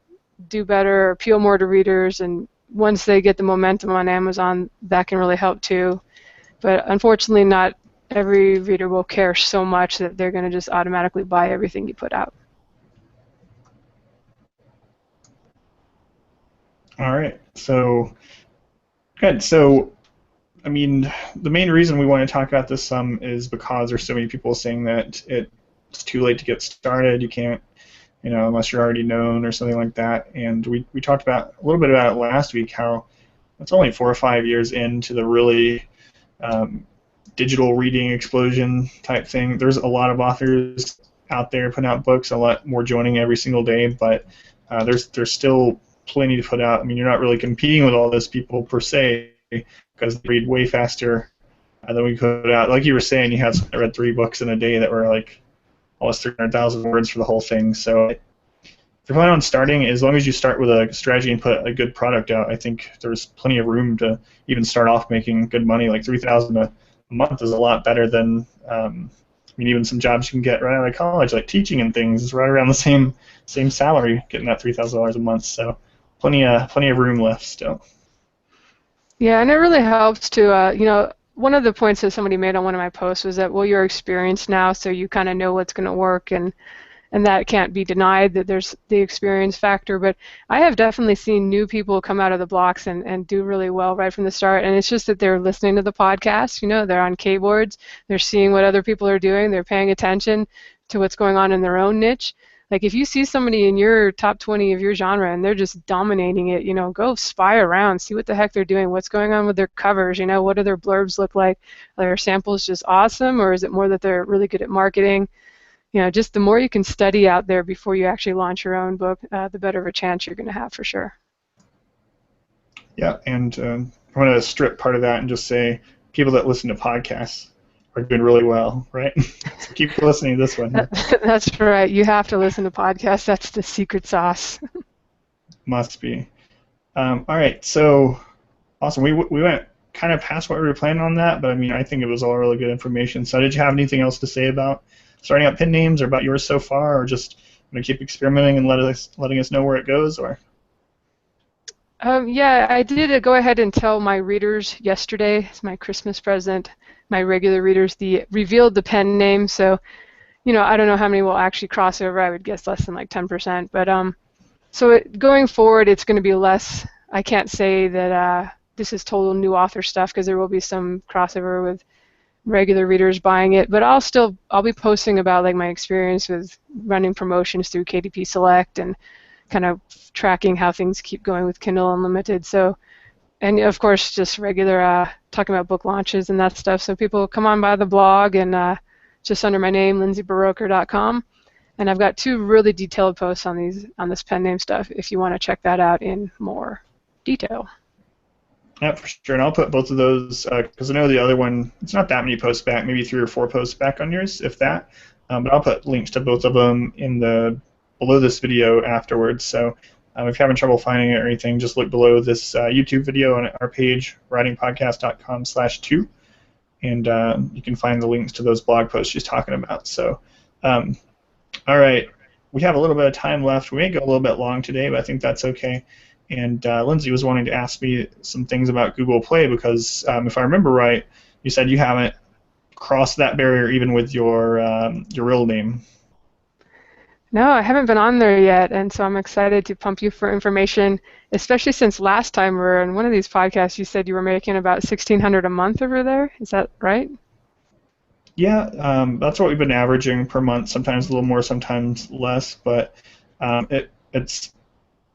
do better or appeal more to readers, and once they get the momentum on Amazon, that can really help too. But unfortunately, not every reader will care so much that they're going to just automatically buy everything you put out. All right, so good. So I mean, the main reason we want to talk about this some is because there's so many people saying that it's too late to get started. You can't, unless you're already known or something like that. And we talked about a little bit about it last week, how it's only 4 or 5 years into the really digital reading explosion type thing. There's a lot of authors out there putting out books, a lot more joining every single day, but there's still plenty to put out. I mean, you're not really competing with all those people per se because they read way faster than we put out. Like you were saying, you had I read 3 books in a day that were like almost 300,000 words for the whole thing. So if you're planning on starting, as long as you start with a strategy and put a good product out, I think there's plenty of room to even start off making good money. Like 3,000 a month is a lot better than I mean, even some jobs you can get right out of college, like teaching and things, is right around the same salary, getting that $3,000 a month. So plenty of room left still. Yeah, and it really helps to, one of the points that somebody made on one of my posts was that, well, you're experienced now, so you kind of know what's going to work, and that can't be denied, that there's the experience factor. But I have definitely seen new people come out of the blocks and do really well right from the start, and it's just that they're listening to the podcast, they're on keyboards, they're seeing what other people are doing, they're paying attention to what's going on in their own niche. Like if you see somebody in your top 20 of your genre and they're just dominating it, go spy around, see what the heck they're doing, what's going on with their covers, what do their blurbs look like? Are their samples just awesome, or is it more that they're really good at marketing? Just the more you can study out there before you actually launch your own book, the better of a chance you're going to have for sure. Yeah, and I want to strip part of that and just say people that listen to podcasts are doing really well, right? So keep listening to this one. That's right. You have to listen to podcasts. That's the secret sauce. Must be. All right, so awesome. We went kind of past what we were planning on that, but I mean, I think it was all really good information. So did you have anything else to say about starting up pen names, or about yours so far, or just keep experimenting and letting us know where it goes, or? Yeah, I did go ahead and tell my readers yesterday, as my Christmas present, my regular readers, revealed the pen name. So, I don't know how many will actually cross over. I would guess less than like 10%. But so going forward, it's going to be less. I can't say that this is total new author stuff, because there will be some crossover with regular readers buying it, but I'll be posting about like my experience with running promotions through KDP Select and kind of tracking how things keep going with Kindle Unlimited. So, and of course just regular talking about book launches and that stuff. So people come on by the blog and just under my name, lindsayburoker.com, and I've got 2 really detailed posts on this pen name stuff if you want to check that out in more detail. Yeah, for sure. And I'll put both of those, because I know the other one, it's not that many posts back, maybe 3 or 4 posts back on yours, if that. But I'll put links to both of them below this video afterwards. So if you're having trouble finding it or anything, just look below this YouTube video on our page, writingpodcast.com/2, and you can find the links to those blog posts she's talking about. So, all right, we have a little bit of time left. We may go a little bit long today, but I think that's okay. And Lindsay was wanting to ask me some things about Google Play because, if I remember right, you said you haven't crossed that barrier even with your real name. No, I haven't been on there yet, and so I'm excited to pump you for information, especially since last time we were in one of these podcasts, you said you were making about $1,600 a month over there. Is that right? Yeah, that's what we've been averaging per month. Sometimes a little more, sometimes less, but it's.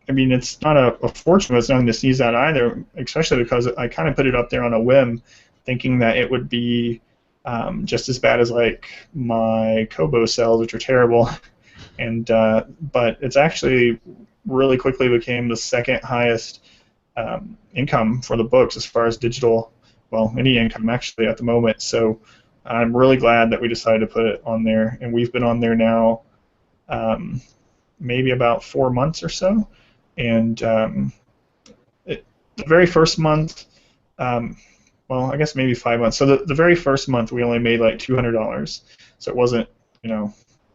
I mean, it's not a fortune, but it's nothing to sneeze at either, especially because I kind of put it up there on a whim, thinking that it would be just as bad as like my Kobo sales, which are terrible. And but it's actually really quickly became the second highest income for the books as far as digital, well, any income actually at the moment. So I'm really glad that we decided to put it on there, and we've been on there now maybe about 4 months or so. And the very first month, well, I guess maybe 5 months. So the very first month we only made like $200, so it wasn't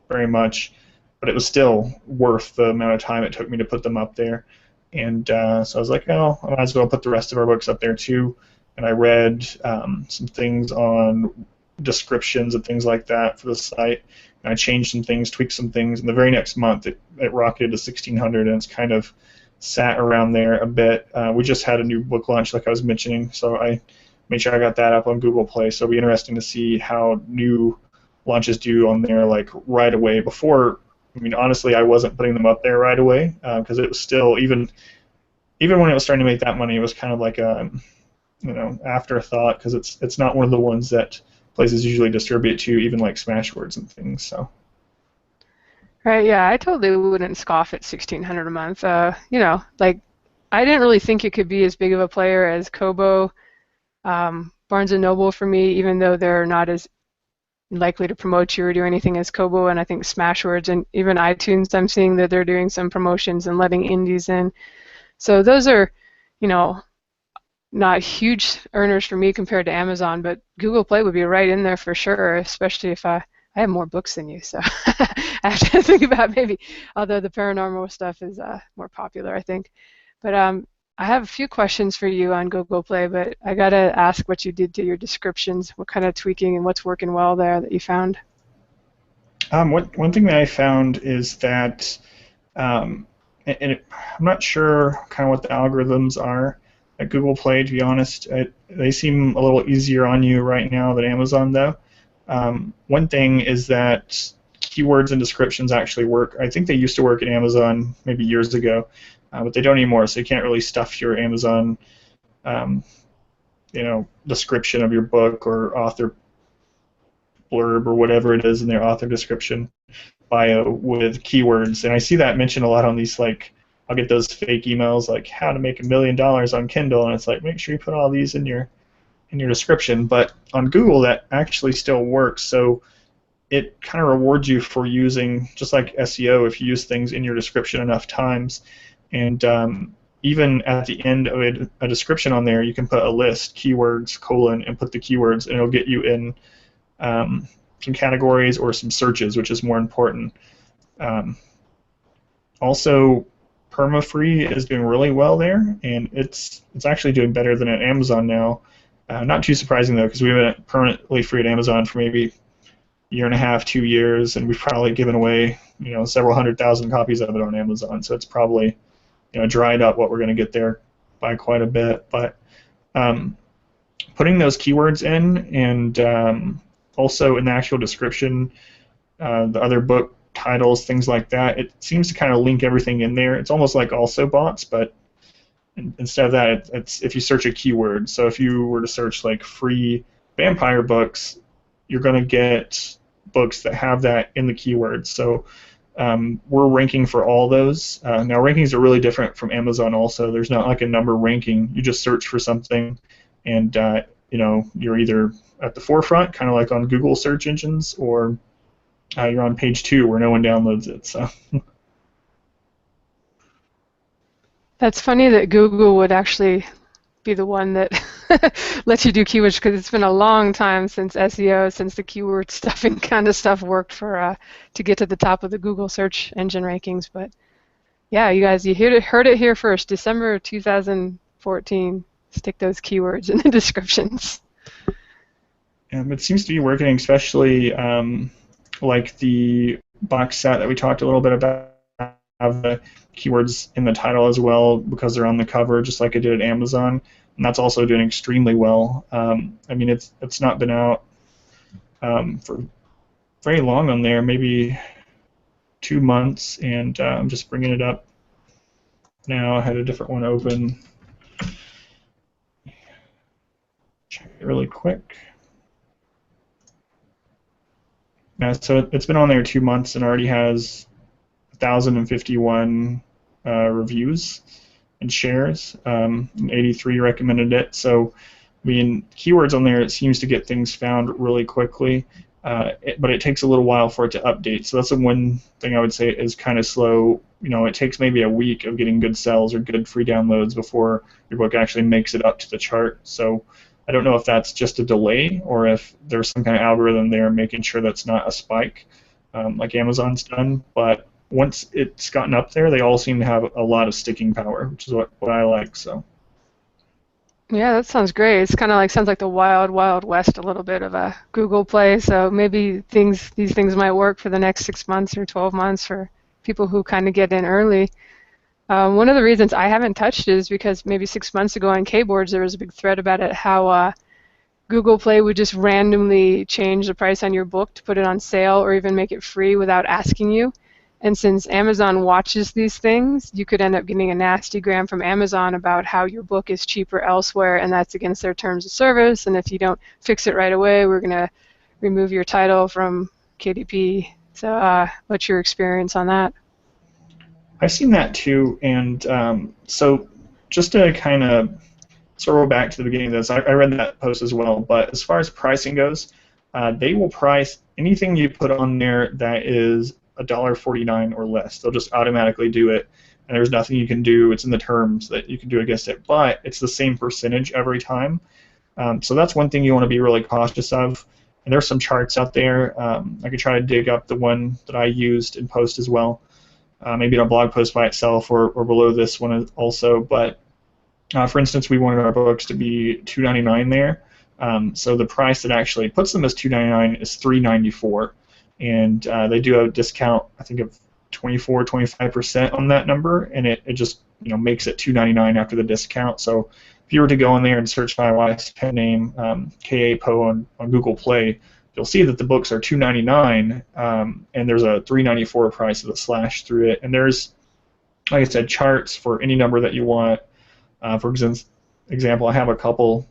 very much, but it was still worth the amount of time it took me to put them up there. And so I was like, oh, I might as well put the rest of our books up there too. And I read some things on descriptions and things like that for the site. And I changed some things, tweaked some things, and the very next month it rocketed to $1,600, and it's kind of sat around there a bit. We just had a new book launch, like I was mentioning, so I made sure I got that up on Google Play. So it'll be interesting to see how new launches do on there, like right away. Before, I mean, honestly, I wasn't putting them up there right away because it was still even when it was starting to make that money, it was kind of like a afterthought because it's not one of the ones that places usually distribute to, even like Smashwords and things. So. Right. Yeah, I totally wouldn't scoff at $1,600 a month. Like I didn't really think it could be as big of a player as Kobo, Barnes and Noble for me, even though they're not as likely to promote you or do anything as Kobo, and I think Smashwords and even iTunes, I'm seeing that they're doing some promotions and letting indies in. So those are, you know, not huge earners for me compared to Amazon, but Google Play would be right in there for sure, especially if I have more books than you, so I have to think about maybe, although the paranormal stuff is more popular, I think. But I have a few questions for you on Google Play, but I gotta ask what you did to your descriptions, what kind of tweaking and what's working well there that you found. One thing that I found is that, I'm not sure kind of what the algorithms are at Google Play, to be honest. They seem a little easier on you right now than Amazon, though. One thing is that keywords and descriptions actually work. I think they used to work at Amazon maybe years ago, but they don't anymore, so you can't really stuff your Amazon um, description of your book or author blurb or whatever it is in their author description bio with keywords. And I see that mentioned a lot on these, like, I'll get those fake emails like how to make $1 million on Kindle, and it's like, make sure you put all these in your description. But on Google, that actually still works. So it kind of rewards you for using, just like SEO, if you use things in your description enough times. And even at the end of a description on there, you can put a list, keywords, colon, and put the keywords, and it'll get you in some categories or some searches, which is more important. Also, perma-free is doing really well there, and it's actually doing better than at Amazon now. Not too surprising, though, because we've been permanently free at Amazon for maybe a year and a half, 2 years, and we've probably given away several 100,000 copies of it on Amazon. So it's probably dried up what we're going to get there by quite a bit. But putting those keywords in, and also in the actual description, the other book titles, things like that, it seems to kind of link everything in there. It's almost like also bots, but instead of that, it's if you search a keyword. So if you were to search like free vampire books, you're going to get books that have that in the keyword. So we're ranking for all those. Now rankings are really different from Amazon also. There's not like a number ranking. You just search for something, and you're either at the forefront, kind of like on Google search engines, or you're on page 2 where no one downloads it. So That's funny that Google would actually be the one that lets you do keywords, because it's been a long time since SEO, since the keyword stuffing kind of stuff worked for to get to the top of the Google search engine rankings. But yeah, you guys, you heard it here first. December 2014. Stick those keywords in the descriptions. it seems to be working, especially like the box set that we talked a little bit about, have the keywords in the title as well because they're on the cover, just like it did at Amazon, and that's also doing extremely well. I mean, it's not been out for very long on there, maybe 2 months, and I'm just bringing it up now. I had a different one open. Check it really quick. So it's been on there 2 months and already has 1,051 reviews and shares. 83 recommended it. So, I mean, keywords on there, it seems to get things found really quickly, but it takes a little while for it to update. So that's the one thing I would say is kind of slow. It takes maybe a week of getting good sells or good free downloads before your book actually makes it up to the chart. So I don't know if that's just a delay or if there's some kind of algorithm there making sure that's not a spike like Amazon's done. But once it's gotten up there, they all seem to have a lot of sticking power, which is what I like. So. Yeah, that sounds great. It's kind of like, sounds like the wild, wild west a little bit of a Google Play. So maybe these things might work for the next 6 months or 12 months for people who kind of get in early. One of the reasons I haven't touched it is because maybe 6 months ago on Kboards there was a big thread about it, how Google Play would just randomly change the price on your book to put it on sale or even make it free without asking you. And since Amazon watches these things, you could end up getting a nasty gram from Amazon about how your book is cheaper elsewhere, and that's against their terms of service. And if you don't fix it right away, we're going to remove your title from KDP. So what's your experience on that? I've seen that too, and so just to kind of circle back to the beginning of this, I read that post as well, but as far as pricing goes, they will price anything you put on there that is $1.49 or less. They'll just automatically do it, and there's nothing you can do. It's in the terms that you can do against it, but it's the same percentage every time. So that's one thing you want to be really cautious of. And there's some charts out there. I could try to dig up the one that I used in post as well, maybe in a blog post by itself or below this one also. But for instance, we wanted our books to be $2.99 there. So the price that actually puts them as $2.99 is $3.94, and they do a discount, I think, of 25% on that number, and it just makes it $2.99 after the discount. So if you were to go in there and search my wife's pen name, K.A. Poe, on Google Play, you'll see that the books are $2.99, and there's a $3.94 price with a slash through it. And there's, like I said, charts for any number that you want. For example, I have a couple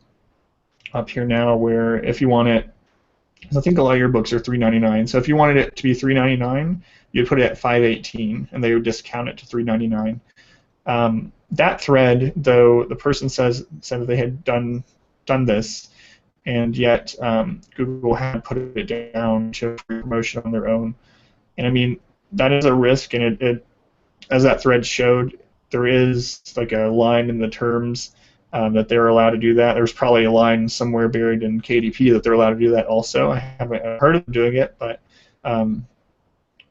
up here now where if you want it, I think a lot of your books are $3.99. So if you wanted it to be $3.99, you'd put it at $5.18, and they would discount it to $3.99. That thread, though, the person said that they had done this, and yet Google had put it down to promotion on their own. And I mean, that is a risk, and it as that thread showed, there is like a line in the terms that they're allowed to do that. There's probably a line somewhere buried in KDP that they're allowed to do that also. I haven't heard of them doing it, but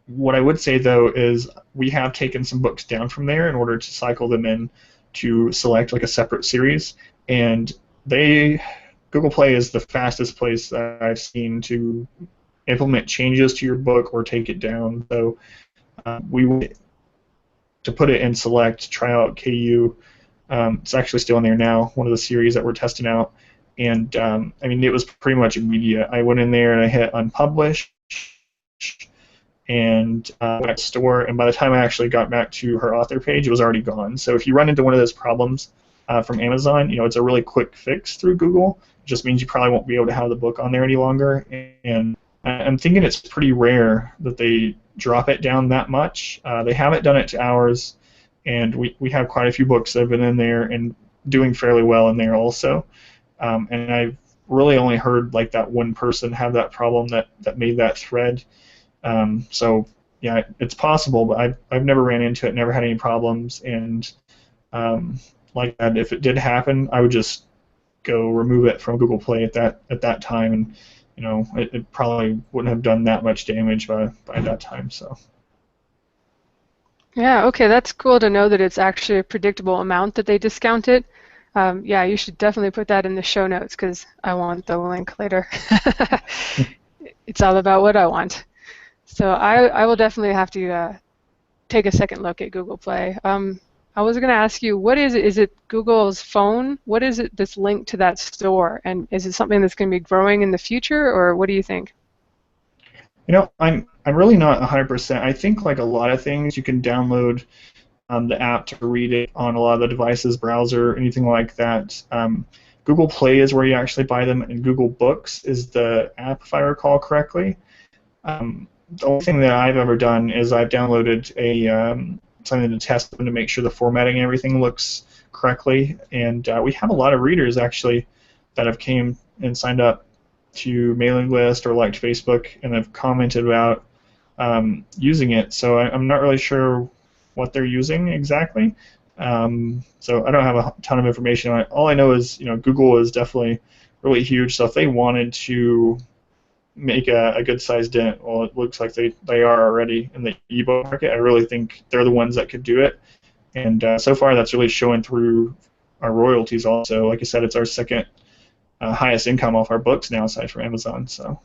what I would say, though, is we have taken some books down from there in order to cycle them in to select like a separate series, and Google Play is the fastest place that I've seen to implement changes to your book or take it down. So we would, to put it in select, try out KU. It's actually still in there now, one of the series that we're testing out, and I mean, it was pretty much immediate. I went in there and I hit unpublish, and went to store, and by the time I actually got back to her author page, it was already gone. So if you run into one of those problems from Amazon, it's a really quick fix through Google. It just means you probably won't be able to have the book on there any longer, and I'm thinking it's pretty rare that they drop it down that much. They haven't done it to ours, and we have quite a few books that have been in there and doing fairly well in there also. And I've really only heard like that one person have that problem that made that thread. So yeah, it's possible, but I've never ran into it, never had any problems, and like that, if it did happen, I would just go remove it from Google Play at that time, and it probably wouldn't have done that much damage by that time. So. Yeah, okay, that's cool to know that it's actually a predictable amount that they discount it. Yeah, you should definitely put that in the show notes because I want the link later. It's all about what I want. So I will definitely have to take a second look at Google Play. I was going to ask you, what is it? Is it Google's phone? What is it that's linked to that store? And is it something that's going to be growing in the future, or what do you think? I'm really not 100%. I think like a lot of things, you can download the app to read it on a lot of the devices, browser, anything like that. Google Play is where you actually buy them, and Google Books is the app, if I recall correctly. The only thing that I've ever done is I've downloaded something to test them to make sure the formatting and everything looks correctly. And we have a lot of readers actually that have came and signed up to mailing list or liked Facebook and have commented about using it. So I'm not really sure what they're using exactly. So I don't have a ton of information on it. All I know is Google is definitely really huge. So if they wanted to make a good sized dent, well, it looks like they are already in the ebook market. I really think they're the ones that could do it, and so far that's really showing through our royalties also. Like I said, it's our second highest income off our books now, aside from Amazon. So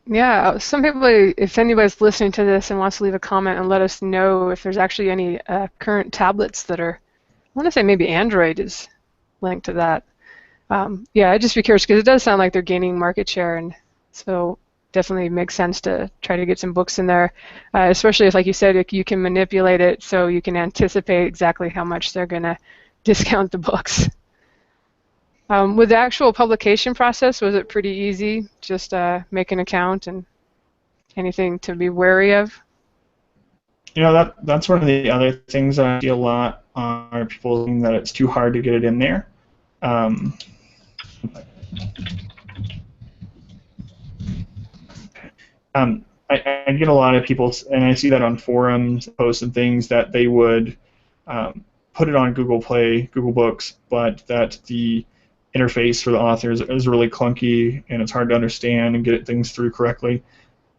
yeah, some people, if anybody's listening to this and wants to leave a comment and let us know if there's actually any current tablets that are, I want to say maybe Android is linked to that. Yeah, I'd just be curious because it does sound like they're gaining market share, and so definitely makes sense to try to get some books in there, especially if, like you said, you can manipulate it so you can anticipate exactly how much they're going to discount the books. With the actual publication process, was it pretty easy? Just make an account and anything to be wary of? That's one of the other things that I see a lot are people saying that it's too hard to get it in there. Um, I get a lot of people, and I see that on forums, posts and things, that they would put it on Google Play, Google Books, but that the interface for the authors is really clunky and it's hard to understand and get things through correctly.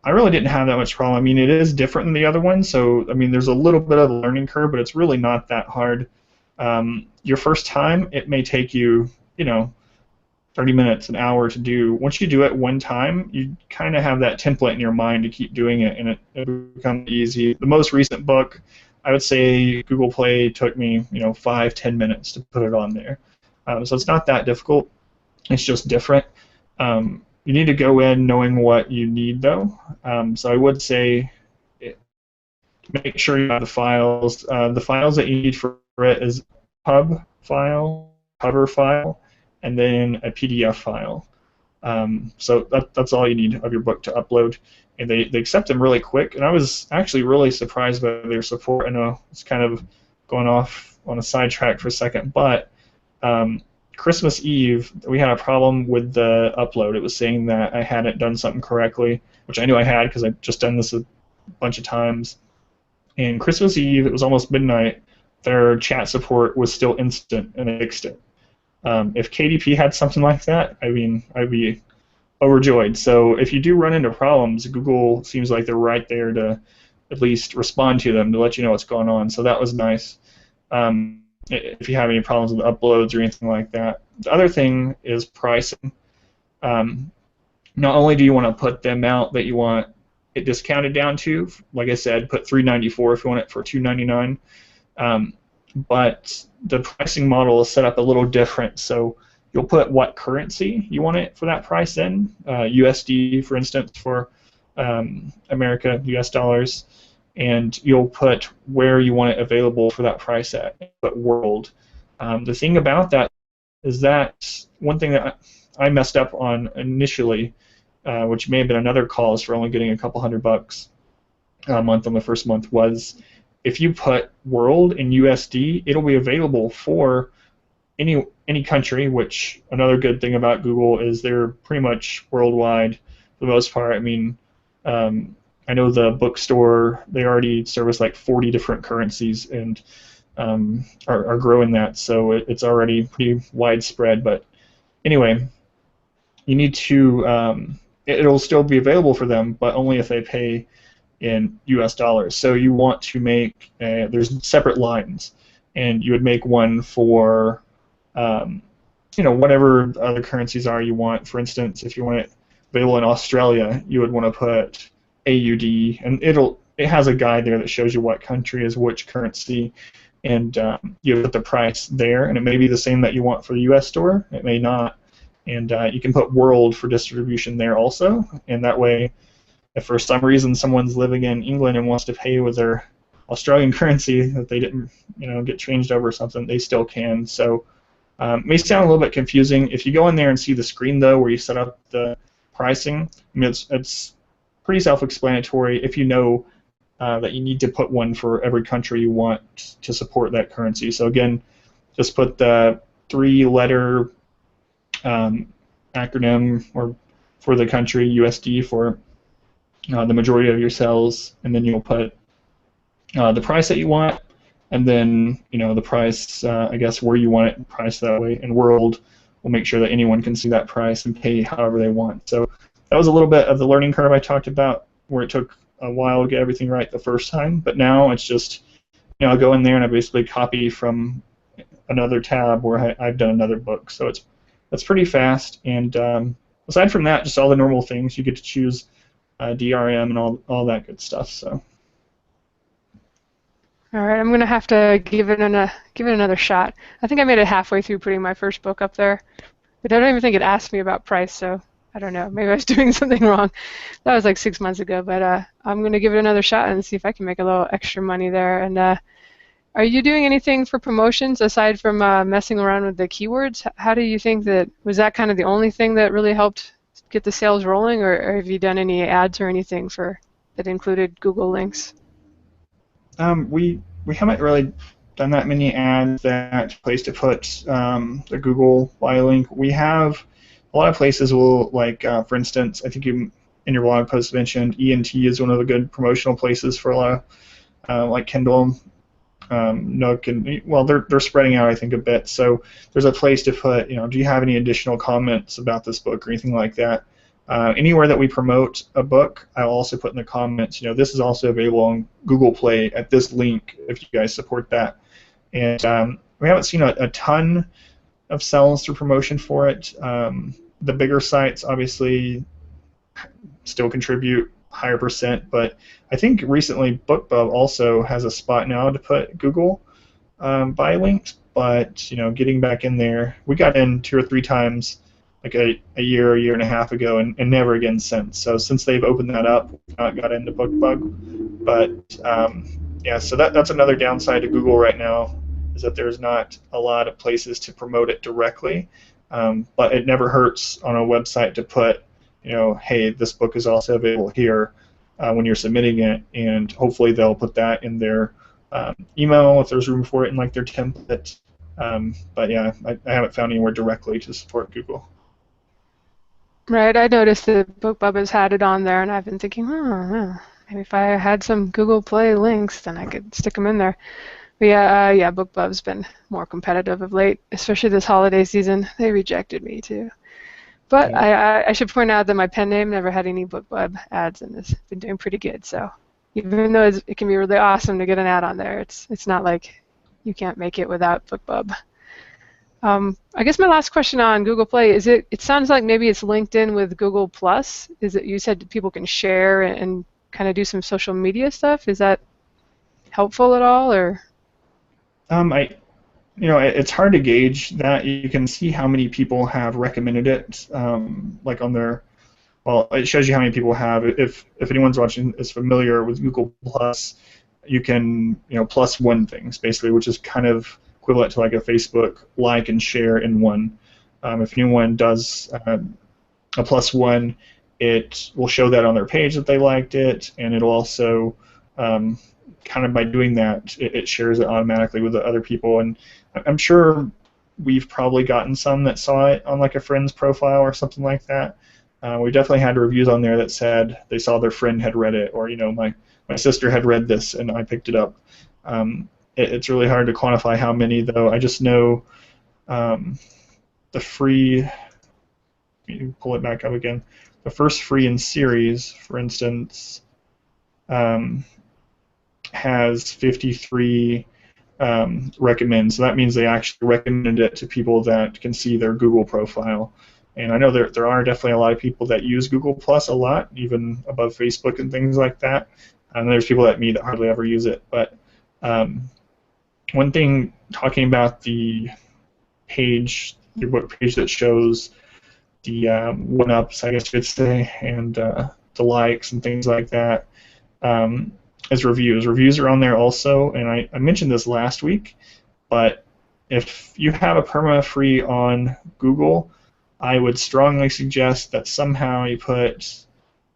I really didn't have that much problem. I mean, it is different than the other one, so I mean, there's a little bit of a learning curve, but it's really not that hard. Your first time, it may take you, 30 minutes, an hour to do. Once you do it one time, you kind of have that template in your mind to keep doing it, and it becomes easy. The most recent book, I would say Google Play took me, 5-10 minutes to put it on there. So it's not that difficult. It's just different. You need to go in knowing what you need, though. So I would say make sure you have the files. The files that you need for it is pub file, cover file, and then a PDF file. So that's all you need of your book to upload. And they accept them really quick. And I was actually really surprised by their support. I know it's kind of going off on a sidetrack for a second, but Christmas Eve, we had a problem with the upload. It was saying that I hadn't done something correctly, which I knew I had because I'd just done this a bunch of times. And Christmas Eve, it was almost midnight, their chat support was still instant, and they fixed it. If KDP had something like that, I mean, I'd be overjoyed. So if you do run into problems, Google seems like they're right there to at least respond to them to let you know what's going on. So that was nice. If you have any problems with uploads or anything like that. The other thing is pricing. Not only do you want to put the amount that you want it discounted down to, like I said, put $3.94 if you want it for $2.99. But the pricing model is set up a little different. So you'll put what currency you want it for that price in, USD, for instance, for America, US dollars, and you'll put where you want it available for that price at, but world. The thing about that is that one thing that I messed up on initially, which may have been another cause for only getting a couple $100 a month on the first month, was if you put world in USD, it'll be available for any country, which another good thing about Google is they're pretty much worldwide for the most part. I mean, I know the bookstore, they already service like 40 different currencies and are growing that, so it's already pretty widespread. But anyway, you need to, it'll still be available for them, but only if they pay in US dollars. So you want to make, there's separate lines, and you would make one for, whatever other currencies are you want. For instance, if you want it available in Australia, you would want to put AUD, and it has a guide there that shows you what country is which currency, and you put the price there, and it may be the same that you want for the US store, it may not, and you can put world for distribution there also, and that way, if for some reason someone's living in England and wants to pay with their Australian currency that they didn't, get changed over or something, they still can. So it may sound a little bit confusing. If you go in there and see the screen though, where you set up the pricing, I mean it's pretty self-explanatory if you know that you need to put one for every country you want to support that currency. So again, just put the 3-letter acronym or for the country, USD, for the majority of your sales, and then you'll put the price that you want, and then the price, I guess, where you want it priced that way, and world will make sure that anyone can see that price and pay however they want. So that was a little bit of the learning curve I talked about, where it took a while to get everything right the first time, but now it's just, I'll go in there and I basically copy from another tab where I've done another book. So that's pretty fast, and aside from that, just all the normal things. You get to choose DRM and all that good stuff. So. All right, I'm gonna have to give it another shot. I think I made it halfway through putting my first book up there, but I don't even think it asked me about price. So I don't know. Maybe I was doing something wrong. That was like 6 months ago, but I'm gonna give it another shot and see if I can make a little extra money there. And are you doing anything for promotions aside from messing around with the keywords? How do you think was that kind of the only thing that really helped get the sales rolling, or have you done any ads or anything that included Google links? We haven't really done that many ads. That place to put the Google buy link. We have a lot of places will like, for instance, I think you in your blog post mentioned ENT is one of the good promotional places for a lot of like Kindle, Nook, and well, they're spreading out I think a bit. So there's a place to put, do you have any additional comments about this book or anything like that? Anywhere that we promote a book, I'll also put in the comments, this is also available on Google Play at this link if you guys support that. And we haven't seen a ton of sells through promotion for it. The bigger sites obviously still contribute higher percent, but I think recently BookBub also has a spot now to put Google buy links. But getting back in there, we got in 2 or 3 times like a year and a half ago, and never again since. So since they've opened that up, we've not got into BookBub. But yeah, so that's another downside to Google right now, is that there's not a lot of places to promote it directly. But it never hurts on a website to put, hey, this book is also available here when you're submitting it, and hopefully they'll put that in their email if there's room for it in like their template. But yeah, I haven't found anywhere directly to support Google. Right, I noticed that BookBub has had it on there, and I've been thinking, yeah, maybe if I had some Google Play links, then I could stick them in there. But yeah, BookBub's been more competitive of late, especially this holiday season. They rejected me too. But Yeah. I should point out that my pen name never had any BookBub ads, and it's been doing pretty good. So even though it can be really awesome to get an ad on there, it's not like you can't make it without BookBub. I guess my last question on Google Play is it sounds like maybe it's linked in with Google Plus. Is it, you said people can share and kind of do some social media stuff? Is that helpful at all, or? I it's hard to gauge that. You can see how many people have recommended it, like on their. Well, it shows you how many people have. If anyone's watching is familiar with Google Plus, you can plus one things basically, which is kind of equivalent to like a Facebook like and share in one. If anyone does a plus one, it will show that on their page that they liked it, and it'll also kind of by doing that, it shares it automatically with the other people. And I'm sure we've probably gotten some that saw it on like a friend's profile or something like that. We definitely had reviews on there that said they saw their friend had read it, or my sister had read this and I picked it up. It's really hard to quantify how many, though. I just know the free. You pull it back up again. The first free in series, for instance, has 53 recommends. So that means they actually recommended it to people that can see their Google profile. And I know there are definitely a lot of people that use Google Plus a lot, even above Facebook and things like that. And there's people like me that hardly ever use it. But one thing, talking about the page, your book page that shows the one-ups, I guess you could say, and the likes and things like that, is reviews. Reviews are on there also, and I mentioned this last week, but if you have a perma-free on Google, I would strongly suggest that somehow you put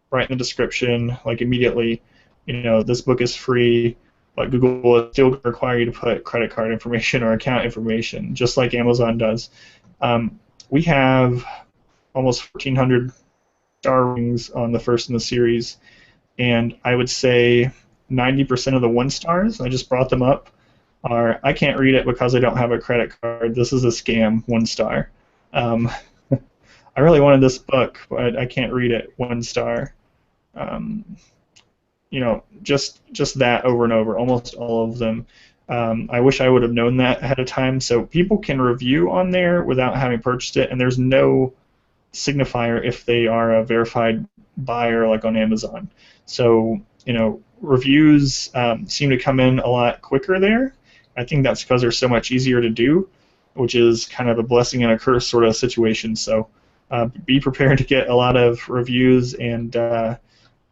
right in the description, like immediately, this book is free, but Google will still require you to put credit card information or account information, just like Amazon does. We have almost 1,400 star ratings on the first in the series, and I would say 90% of the 1 stars, I just brought them up, are I can't read it because I don't have a credit card. This is a scam, 1 star. I really wanted this book, but I can't read it, 1 star. Just that over and over, almost all of them. I wish I would have known that ahead of time. So people can review on there without having purchased it, and there's no signifier if they are a verified buyer like on Amazon. So, reviews seem to come in a lot quicker there. I think that's because they're so much easier to do, which is kind of a blessing and a curse sort of situation. So be prepared to get a lot of reviews, and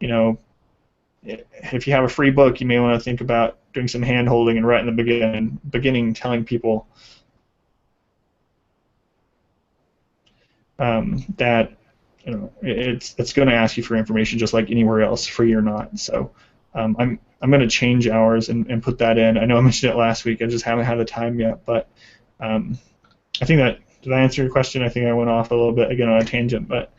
if you have a free book, you may want to think about doing some hand holding and right in the beginning telling people that it's going to ask you for information just like anywhere else, free or not. So I'm going to change ours and put that in. I know I mentioned it last week. I just haven't had the time yet, but I think that did I answer your question? I think I went off a little bit again on a tangent, but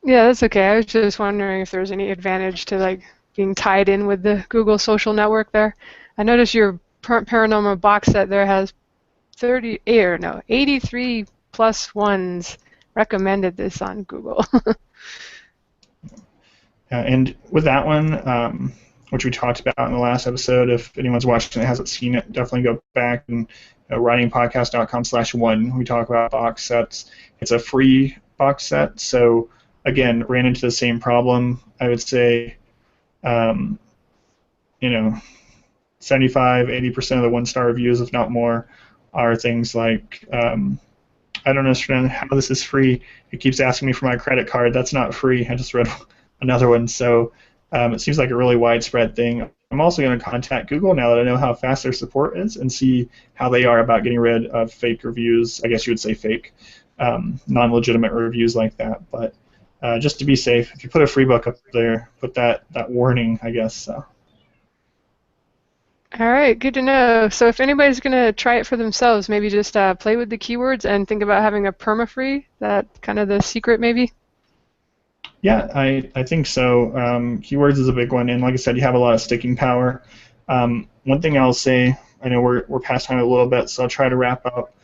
Yeah, that's okay. I was just wondering if there's any advantage to like being tied in with the Google social network there. I noticed your paranormal box set there has 38 or no, 83 plus ones recommended this on Google. and with that one, which we talked about in the last episode, if anyone's watching and hasn't seen it, definitely go back and writingpodcast.com/1. We talk about box sets. It's a free box set, so again, ran into the same problem. I would say, um, you know, 75, 80% of the one-star reviews, if not more, are things like, I don't understand how this is free. It keeps asking me for my credit card. That's not free. I just read another one. So it seems like a really widespread thing. I'm also going to contact Google now that I know how fast their support is and see how they are about getting rid of fake reviews. I guess you would say fake, non-legitimate reviews like that. But just to be safe, if you put a free book up there, put that warning, I guess. So. All right, good to know. So if anybody's going to try it for themselves, maybe just play with the keywords and think about having a perma-free. That kind of the secret, maybe? Yeah, I think so. Keywords is a big one, and like I said, you have a lot of sticking power. One thing I'll say, I know we're past time a little bit, so I'll try to wrap up.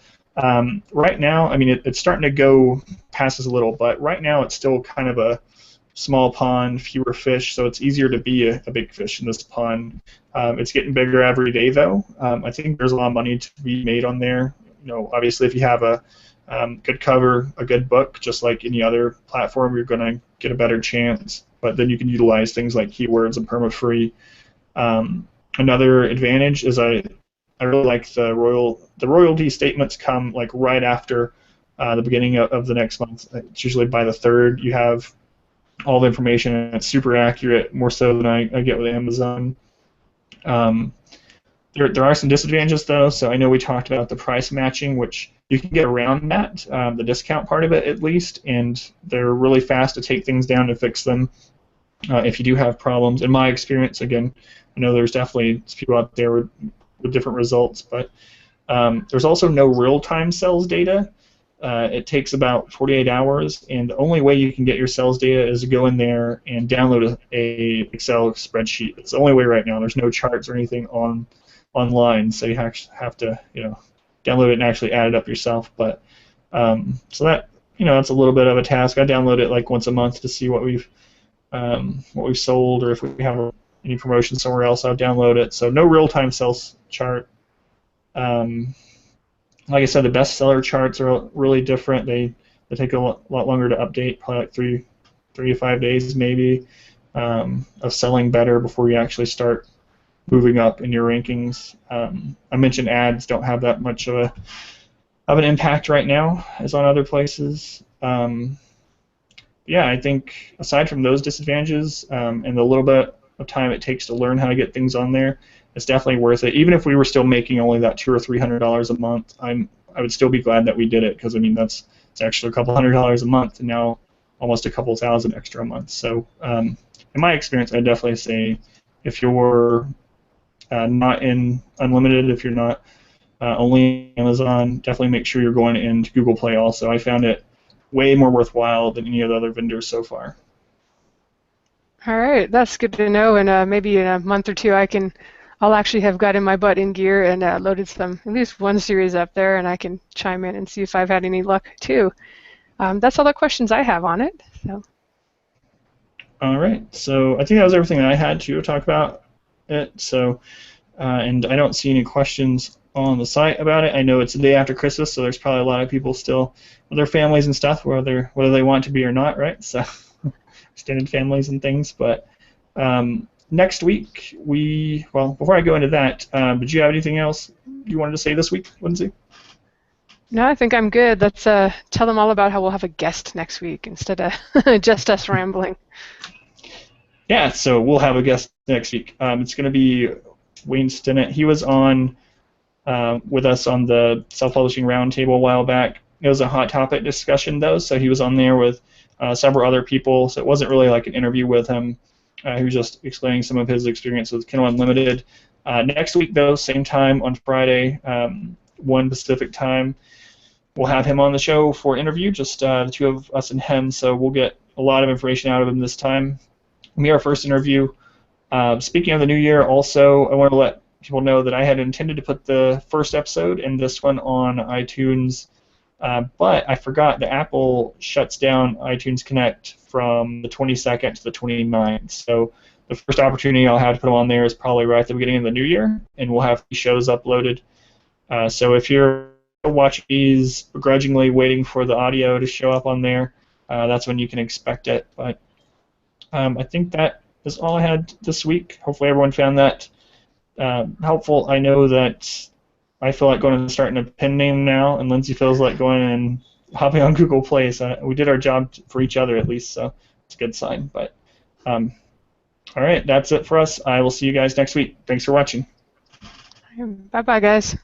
Right now, I mean, it's starting to go past us a little, but right now it's still kind of a small pond, fewer fish, so it's easier to be a big fish in this pond. It's getting bigger every day, though. I think there's a lot of money to be made on there. Obviously, if you have a good cover, a good book, just like any other platform, you're going to get a better chance. But then you can utilize things like keywords and perma-free. Another advantage is I really like the royalty statements come like right after the beginning of the next month. It's usually by the 3rd. You have all the information, and it's super accurate, more so than I get with Amazon. There are some disadvantages, though. So I know we talked about the price matching, which you can get around that, the discount part of it at least, and they're really fast to take things down to fix them if you do have problems. In my experience, again, I know there's definitely people out there with different results, but there's also no real-time sales data. It takes about 48 hours, and the only way you can get your sales data is to go in there and download a Excel spreadsheet. It's the only way right now. There's no charts or anything online, so you have to download it and actually add it up yourself. But so that that's a little bit of a task. I download it like once a month to see what we've sold, or if we have any promotion somewhere else, I'll download it. So no real-time sales chart. Like I said, the bestseller charts are really different. They take a lot longer to update, probably like 3 to 5 days maybe, of selling better before you actually start moving up in your rankings. I mentioned ads don't have that much of an impact right now as on other places. Yeah, I think aside from those disadvantages and the little bit of time it takes to learn how to get things on there, it's definitely worth it. Even if we were still making only that $200 or $300 a month, I would still be glad that we did it, because I mean it's actually a couple $100 a month, and now almost a couple thousand extra a month. So in my experience, I'd definitely say if you're not in Unlimited, if you're not only Amazon, definitely make sure you're going into Google Play also. I found it way more worthwhile than any of the other vendors so far. All right, that's good to know, and maybe in a month or two I'll actually have gotten my butt in gear and loaded at least one series up there, and I can chime in and see if I've had any luck too. That's all the questions I have on it. So. All right, so I think that was everything that I had to talk about it. So, and I don't see any questions on the site about it. I know it's the day after Christmas, so there's probably a lot of people still with their families and stuff, whether they want to be or not, right? So, extended families and things. But next week, before I go into that, did you have anything else you wanted to say this week, Lindsay? No, I think I'm good. Let's tell them all about how we'll have a guest next week instead of just us rambling. Yeah, so we'll have a guest next week. It's going to be Wayne Stinnett. He was on with us on the self-publishing roundtable a while back. It was a hot topic discussion, though, so he was on there with several other people, so it wasn't really like an interview with him. who was just explaining some of his experience with Kindle Unlimited. Next week, though, same time on Friday, 1 Pacific time, we'll have him on the show for interview, just the two of us and him, so we'll get a lot of information out of him this time. It'll be our first interview. Speaking of the new year, also, I want to let people know that I had intended to put the first episode and this one on iTunes, but I forgot that Apple shuts down iTunes Connect from the 22nd to the 29th. So the first opportunity I'll have to put them on there is probably right at the beginning of the new year, and we'll have the shows uploaded. So if you're watching these begrudgingly waiting for the audio to show up on there, that's when you can expect it. But I think that is all I had this week. Hopefully everyone found that helpful. I know that I feel like going and starting a pen name now, and Lindsay feels like going and hopping on Google Play. So we did our job for each other at least, so it's a good sign. But all right, that's it for us. I will see you guys next week. Thanks for watching. Bye-bye, guys.